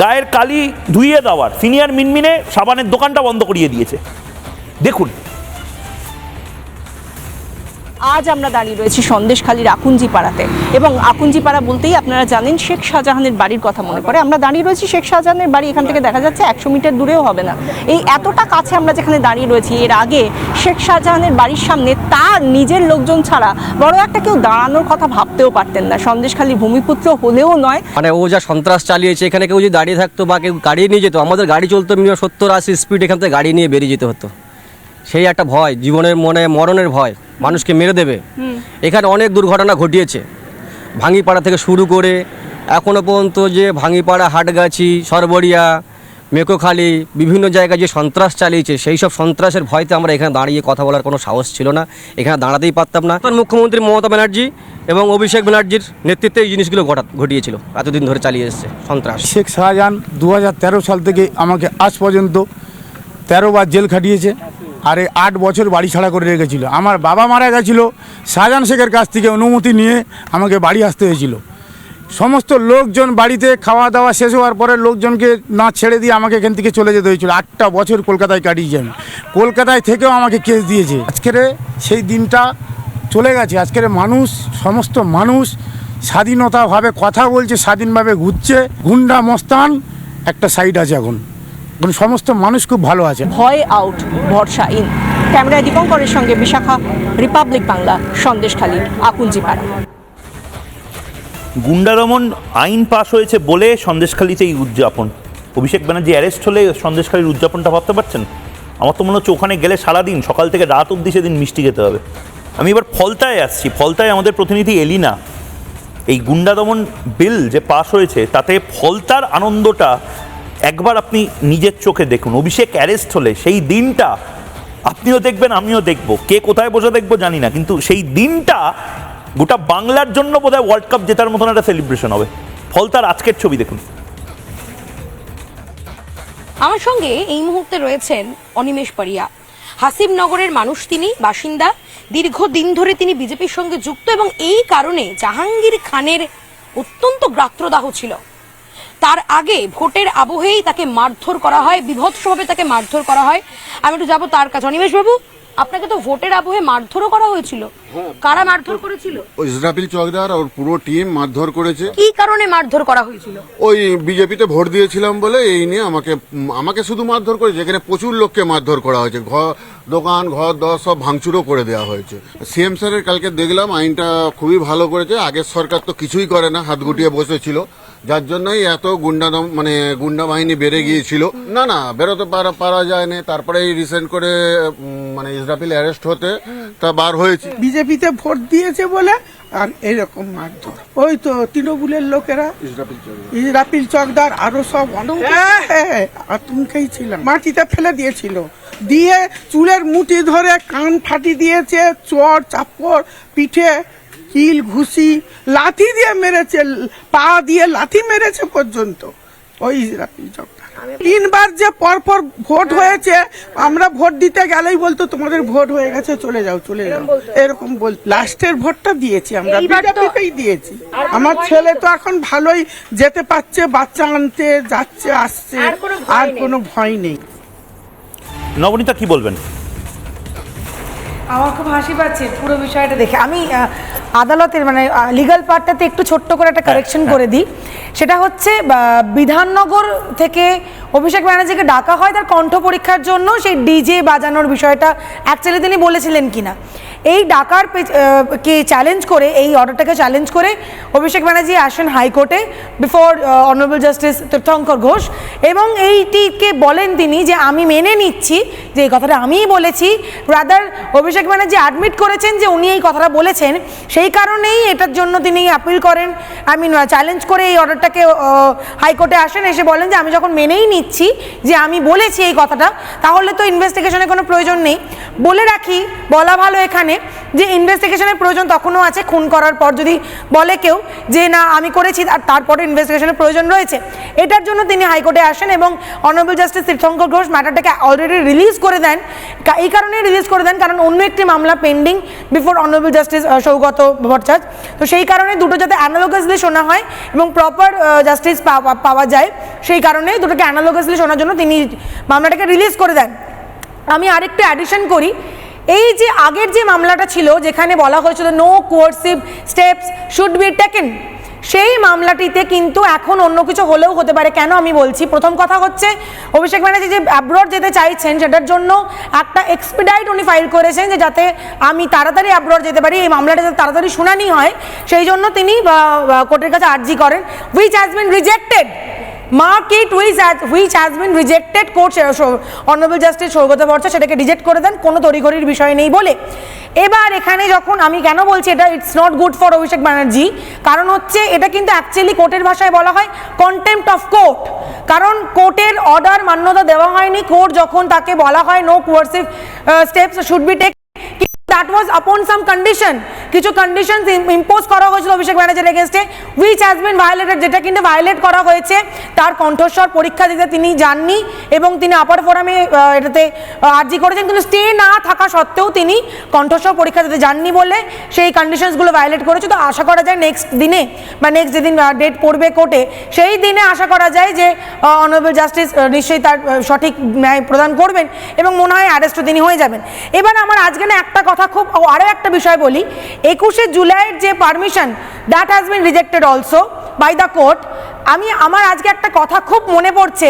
গায়ের কালি ধুইয়ে দেওয়ার সিনিয়র মিনমিনে সাবানের দোকানটা বন্ধ করিয়ে দিয়েছে। দেখুন, আজ আমরা দাঁড়িয়ে রয়েছি সন্দেশখালীর আকুঞ্জি পাড়াতে, এবং আকুঞ্জি পাড়া বলতেই আপনারা জানেন শেখ শাহজাহানের বাড়ির কথা মনে পড়ে। আমরা দাঁড়িয়ে রয়েছি শেখ শাহজাহানের বাড়ি, এখান থেকে দেখা যাচ্ছে 100 মিটার দূরেও হবে না। এই এতটা কাছে আমরা যেখানে দাঁড়িয়ে রয়েছি, এর আগে শেখ শাহজাহানের বাড়ির সামনে তার নিজের লোকজন ছাড়া বড় একটা কেউ দাঁড়ানোর কথা ভাবতেও পারতেন না। সন্দেশখালী ভূমিপুত্র হলেও নয়, মানে ও যা সন্ত্রাস চালিয়েছে, এখানে কেউ যদি দাঁড়িয়ে থাকতো বা কেউ গাড়ি নিয়ে যেত, আমাদের গাড়ি চলতো মিনিমাম 70-80 স্পিড, এখান থেকে গাড়ি নিয়ে বেরিয়ে যেতে হতো। সেই একটা ভয়, জীবনের মনে মরণের ভয়, মানুষকে মেরে দেবে। এখানে অনেক দুর্ঘটনা ঘটিয়েছে, ভাঙিপাড়া থেকে শুরু করে এখনও পর্যন্ত যে ভাঙিপাড়া, হাটগাছি, সরবরিয়া, মেকোখালী বিভিন্ন জায়গায় যে সন্ত্রাস চালিয়েছে, সেই সব সন্ত্রাসের ভয়তে আমরা এখানে দাঁড়িয়ে কথা বলার কোনো সাহস ছিল না, এখানে দাঁড়াতেই পারতাম না। মুখ্যমন্ত্রী মমতা ব্যানার্জি এবং অভিষেক ব্যানার্জির নেতৃত্বে এই জিনিসগুলো ঘটিয়েছিল, এতদিন ধরে চালিয়ে এসছে সন্ত্রাস। শেখ শাহজাহান 2013 সাল থেকে আমাকে আজ পর্যন্ত 13 বার জেল খাটিয়েছে, আর 8 বছর বাড়ি ছাড়া করে রেখেছিল। আমার বাবা মারা গেছিলো, শাহজাহান শেখের কাছ থেকে অনুমতি নিয়ে আমাকে বাড়ি আসতে হয়েছিল। সমস্ত লোকজন বাড়িতে খাওয়া দাওয়া শেষ হওয়ার পরে লোকজনকে না ছেড়ে দিয়ে আমাকে এখান থেকে চলে যেতে হয়েছিল। 8টা বছর কলকাতায় কাটিয়েছি আমি, কলকাতায় থেকেও আমাকে কেস দিয়েছে। আজকের সেই দিনটা চলে গেছে। আজকের মানুষ, সমস্ত মানুষ স্বাধীনতাভাবে কথা বলছে, স্বাধীনভাবে ঘুরছে। গুন্ডা মস্তান একটা সাইড আছে, এখন সমস্ত মানুষ খুব ভালো আছে। ভয় আউট, ভরসা ইন। ক্যামেরায় দীপঙ্করের সঙ্গে বিশাখা, রিপাবলিক বাংলা, সন্দেশখালী আকুঞ্জি পাড়া। গুন্ডা দমন আইন পাশ হয়েছে বলে সন্দেশখালীতে এই উদযাপন। অভিষেক ব্যানার্জি অ্যারেস্ট হলে সন্দেশখালীর উদযাপনটা ভাবতে পারছেন? আমার তো মনে হচ্ছে ওখানে গেলে সারাদিন সকাল থেকে রাত অবধি সেদিন মিষ্টি খেতে হবে। আমি এবার ফলতায় আসছি। ফলতায় আমাদের প্রতিনিধি এলিনা, এই গুন্ডা দমন বিল যে পাশ হয়েছে তাতে ফলতার আনন্দটা একবার আপনি নিজের চোখে দেখুন। অভিষেক অ্যারেস্ট হলে সেই দিনটা আপনিও দেখবেন, আমিও দেখব, কে কোথায় বসে দেখবো জানি না, কিন্তু সেই দিনটা গোটা বাংলার জন্য বোধহয় ওয়ার্ল্ড কাপ জেতার মতন একটা সেলিব্রেশন হবে। ফলতার আজকের ছবি দেখুন। আমার সঙ্গে এই মুহূর্তে রয়েছেন অনিমেষ পারিয়া। হাসিবনগরের মানুষ তিনি, বাসিন্দা। দীর্ঘদিন ধরে তিনি বিজেপির সঙ্গে যুক্ত, এবং এই কারণে জাহাঙ্গীর খানের অত্যন্ত গাত্রদাহ ছিল। তার আগে ভোটের আবহেই তাকে মারধর করা হয়, বীভৎসভাবে তাকে মারধর করা হয়। আমি একটু যাবো তার কাছে। অনিমেষ বাবু, আপনাকে তো ভোটের আবহে মারধরও করা হয়েছিল, কারা মারধর করেছিল? ইসরাফিল চকদার আর পুরো টিম মারধর করেছে। কি কারণে মারধর করা হয়েছিল? ওই বিজেপিতে ভোট দিয়েছিলাম বলে এই নিয়ে আমাকে শুধু মারধর করেছে। এখানে প্রচুর লোককে মারধর করা হয়েছে, দোকান ঘর দর সব ভাঙচুরও করে দেওয়া হয়েছে। সিএম স্যারের কালকে দেখলাম আইনটা খুবই ভালো করেছে। আগের সরকার তো কিছুই করে না, হাত গুটিয়ে বসেছিল, যার জন্যই এত গুন্ডা বাহিনী বেড়ে গিয়েছিল। না বেরোতে পারা যায় না। তারপরে এই রিসেন্ট করে ইসরাফিল অ্যারেস্ট হতে তা বার হয়েছে। বিজেপিতে ভোট দিয়েছে বলে আর এরকম মারধর। ওই তো তৃণমূলের লোকেরা, ইসরাফিল চকদার আরো সব আতঙ্কেই ছিলাম। মাটিতে ফেলে দিয়েছিল, দিয়ে চুলের মুঠি ধরে কান ফাটি দিয়েছে, চড় চাপড়, পিঠে কিল ঘুষি, লাথি দিয়ে মেরেছে, পা দিয়ে লাথি মেরেছে পর্যন্ত। ওই ইসরাফিল চকদার 3 বার যে পরপর ভোট হয়েছে, আমরা ভোট দিতে গেলেই বলতো তোমাদের ভোট হয়ে গেছে, চলে যাও এরকম বল। লাস্টের ভোটটা দিয়েছি আমরা, বিজেপিতেই দিয়েছি। আমার ছেলে তো এখন ভালোই যেতে পারছে, বাচ্চা আনতে যাচ্ছে আসছে, আর কোনো ভয় নেই। নবনীতা, কি বলবেন? আমার খুব হাসি পাচ্ছে পুরো বিষয়টা দেখে। আমি আদালতের লিগ্যাল পার্টটাতে একটু ছোট্ট করে একটা কারেকশন করে দিই। সেটা হচ্ছে বিধাননগর থেকে অভিষেক ব্যানার্জিকে ডাকা হয় তার কণ্ঠ পরীক্ষার জন্য, সেই ডিজে বাজানোর বিষয়টা অ্যাকচুয়ালি তিনি বলেছিলেন কিনা। এই ডাকার কে চ্যালেঞ্জ করে, এই অর্ডারটাকে চ্যালেঞ্জ করে অভিষেক ব্যানার্জি আসেন হাইকোর্টে বিফোর অনারেবল জাস্টিস তীর্থঙ্কর ঘোষ, এবং এইটিকে বলেন তিনি যে আমি মেনে নিচ্ছি যে এই কথাটা আমিই বলেছি। রাদার অভিষেক ব্যানার্জি অ্যাডমিট করেছেন যে উনি এই কথাটা বলেছেন, সেই কারণেই এটার জন্য তিনি আপিল করেন, চ্যালেঞ্জ করে এই অর্ডারটাকে হাইকোর্টে আসেন, এসে বলেন যে আমি যখন মেনেই নিচ্ছি যে আমি বলেছি এই কথাটা, তাহলে তো ইনভেস্টিগেশনের কোনো প্রয়োজন নেই। বলে রাখি, বলা ভালো এখানে জানে যে ইনভেস্টিগেশনের প্রয়োজন তখনও আছে। খুন করার পর যদি বলে কেউ যে না আমি করেছি আর তারপরে ইনভেস্টিগেশনের প্রয়োজন রয়েছে, এটার জন্য তিনি হাইকোর্টে আসেন এবং অনারেবল জাস্টিস তীর্থঙ্কর ঘোষ ম্যাটারটাকে অলরেডি রিলিজ করে দেন। এই কারণে রিলিজ করে দেন কারণ অন্য একটি মামলা pending before honourable justice Saugata Bhattacharya. তো সেই কারণে দুটো যাতে অ্যানালোগাসলি শোনা হয় এবং প্রপার জাস্টিস পাওয়া যায়, সেই কারণে দুটোকে অ্যানালোগাসলি শোনার জন্য তিনি মামলাটাকে রিলিজ করে দেন। আমি আরেকটু অ্যাডিশন করি, এই যে আগের যে মামলাটা ছিল যেখানে বলা হয়েছিল no coercive steps should be taken, সেই মামলাটিতে কিন্তু এখন অন্য কিছু হলেও হতে পারে। কেন আমি বলছি, প্রথম কথা হচ্ছে অভিষেক ব্যানার্জি যে অ্যাব্রড যেতে চাইছেন সেটার জন্য একটা এক্সপিডাইট উনি ফাইল করেছেন যে যাতে আমি তাড়াতাড়ি অ্যাব্রড যেতে পারি, এই মামলাটা যাতে তাড়াতাড়ি শুনানি হয়, সেই জন্য তিনি কোর্টের কাছে আর্জি করেন, which has been rejected. Mark it which has been rejected, court honourable justice Saugata Bhattacharya সেটাকে রিজেক্ট করে দেন, কোনো তড়িঘড়ির বিষয় নেই বলে। এবার এখানে যখন আমি কেন বলছি এটা it's not good for Abhishek Banerjee, কারণ হচ্ছে এটা কিন্তু অ্যাকচুয়ালি কোর্টের ভাষায় বলা হয় কন্টেম্প্ট অফ কোর্ট, কারণ কোর্টের অর্ডার মান্যতা দেওয়া হয়নি। কোর্ট যখন তাকে বলা হয় no coercive steps should be take, that was upon some condition, কিছু কন্ডিশনস ইম্পোজ করা হয়েছিল অভিষেক ব্যানার্জির এগেইনস্টে, হুইচ হ্যাজ বিন ভায়োলেটেড, যেটা কিন্তু ভায়োলেট করা হয়েছে। তার কণ্ঠস্বর পরীক্ষা দিতে তিনি যাননি এবং তিনি আপার ফোরামে এটাতে আর্জি করেছেন, কিন্তু স্টে না থাকা সত্ত্বেও তিনি কণ্ঠস্বর পরীক্ষা দিতে যাননি বলে সেই কন্ডিশনসগুলো ভায়োলেট করেছে। তো আশা করা যায় নেক্সট দিনে বা নেক্সট যেদিন ডেট পড়বে কোর্টে, সেই দিনে আশা করা যায় যে অনারেবল জাস্টিস নিশ্চয়ই তার সঠিক ন্যায় প্রদান করবেন এবং মনে হয় অ্যারেস্টও তিনি হয়ে যাবেন। এবার আমার আজকে না একটা কথা খুব আরও একটা বিষয় বলি, 21শে জুলাইয়ের যে permission that has been rejected also by the court. আমার আজকে একটা কথা খুব মনে পড়ছে,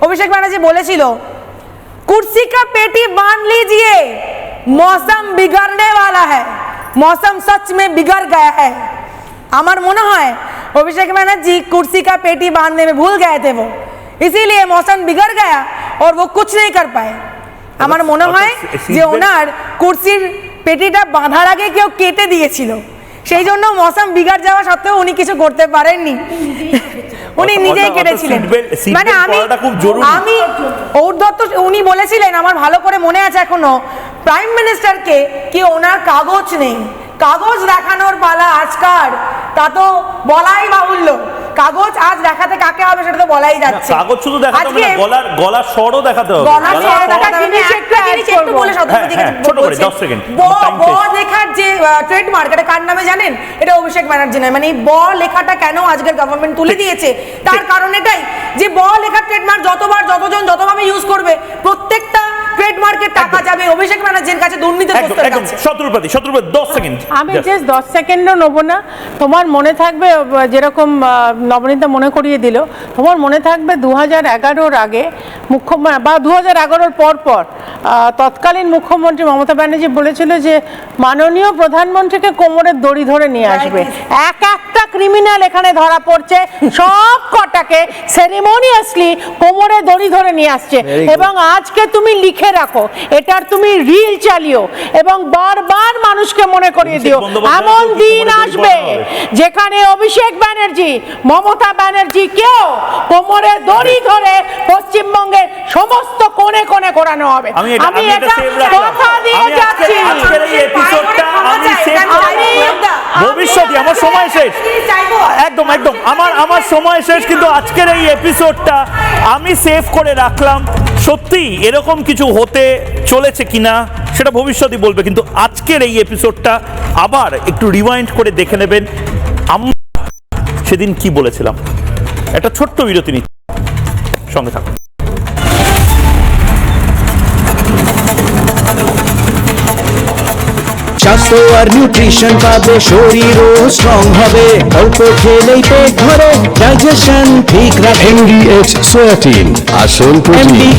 অভিষেক ব্যানার্জি বলেছিল কুর্সি কা পেটি বাঁধ লিজিয়ে মৌসম বিগড়নে वाला है, मौसम सच में बिगड़ गया है। আমার মনে হয় অভিষেক ব্যানার্জি कुर्सी का पेटी बांधने में भूल गए थे वो, इसीलिए मौसम बिगड़ गया और वो कुछ नहीं कर पाए। আমার মনে হয় যে ওনার কুর্সির পেটিটা বাঁধার আগে কেউ কেটে দিয়েছিল, সেই জন্য মৌসম বিগড় যাওয়া সত্ত্বেও উনি কিছু করতে পারেননি, উনি নিজেই কেটেছিলেন। মানে আমি ঔদ্ধত্য উনি বলেছিলেন, আমার ভালো করে মনে আছে এখনো, প্রাইম মিনিস্টারকে কি ওনার কাগজ নেই, কাগজ দেখানোর পালা আজকার, তা তো বলাই বাহুল্য। কাগজ আজ দেখাতে কাকে হবে সেটা তো বলাই যাচ্ছে। কাগজ শুধু দেখাতে হবে না, গলার স্বরও দেখাতে হবে। গলার স্বর দেখাতে হবে। একটা জিনিস একটু বলে ছোট করে 10 সেকেন্ড। ব লেখার যে ট্রেডমার্ক, এটা কার নামে জানেন? এটা অভিষেক ব্যানার্জি নয়। মানে এই ব লেখাটা কেন আজকের গভর্নমেন্ট তুলে দিয়েছে, তার কারণ এটাই যে ব লেখার ট্রেডমার্ক যতবার যতজন যতভাবে ইউজ করবে প্রত্যেকটা ট্রেডমার্কের টাকা যাবে অভিষেক ব্যানার্জির কাছে, দুর্নীতিগ্রস্তের কাছে। শত্রুপতি 10 সেকেন্ড। আমি জাস্ট 10 সেকেন্ডও নেব না। তোমার মনে থাকবে যেরকম নবনীতা মনে করিয়ে দিল, তোমার মনে থাকবে 2011-র আগে মুখ্যমন্ত্রী বা 2011-র পর তৎকালীন মুখ্যমন্ত্রী মমতা ব্যানার্জি বলেছিল যে মাননীয় প্রধানমন্ত্রীকে কোমরের দড়ি ধরে নিয়ে আসবে। একটা ক্রিমিনাল এখানে ধরা পড়ছে, সব কটাকে সেরিমনিয়াসলি কোমরে দড়ি ধরে নিয়ে আসছে। এবং আজকে তুমি লিখে রাখো, এটার তুমি রিল চালিও এবং বারবার মানুষকে মনে করিয়ে দিও, এমন দিন আসবে যেখানে অভিষেক ব্যানার্জি মমতা ব্যানার্জিকেও কোমরে দড়ি ধরে পশ্চিমবঙ্গের সমস্ত কোণে কোণে করানো হবে। আমি এটা কথা দিয়ে যাচ্ছি। ভবিষ্যতে আমার সময় শেষ, একদম আমার সময় শেষ, কিন্তু আজকের এই এপিসোডটা আমি সেভ করে রাখলাম। সত্যি এরকম কিছু হতে চলেছে কিনা সেটা ভবিষ্যতই বলবে, কিন্তু আজকের এই এপিসোডটা আবার একটু রিওয়াইন্ড করে দেখে নেবেন আমরা সেদিন কি বলেছিলাম। একটা ছোট্ট বিরতি নিচ্ছি, সঙ্গে থাকুন। স্বাস্থ্য আর নিউট্রিশন পাবে, শরীরও স্ট্রং হবে, অল্প খেলেই পেট ভরে, ডাইজেশন ঠিক রাখে। MDH সোয়াটিন, আসল প্রোটিন।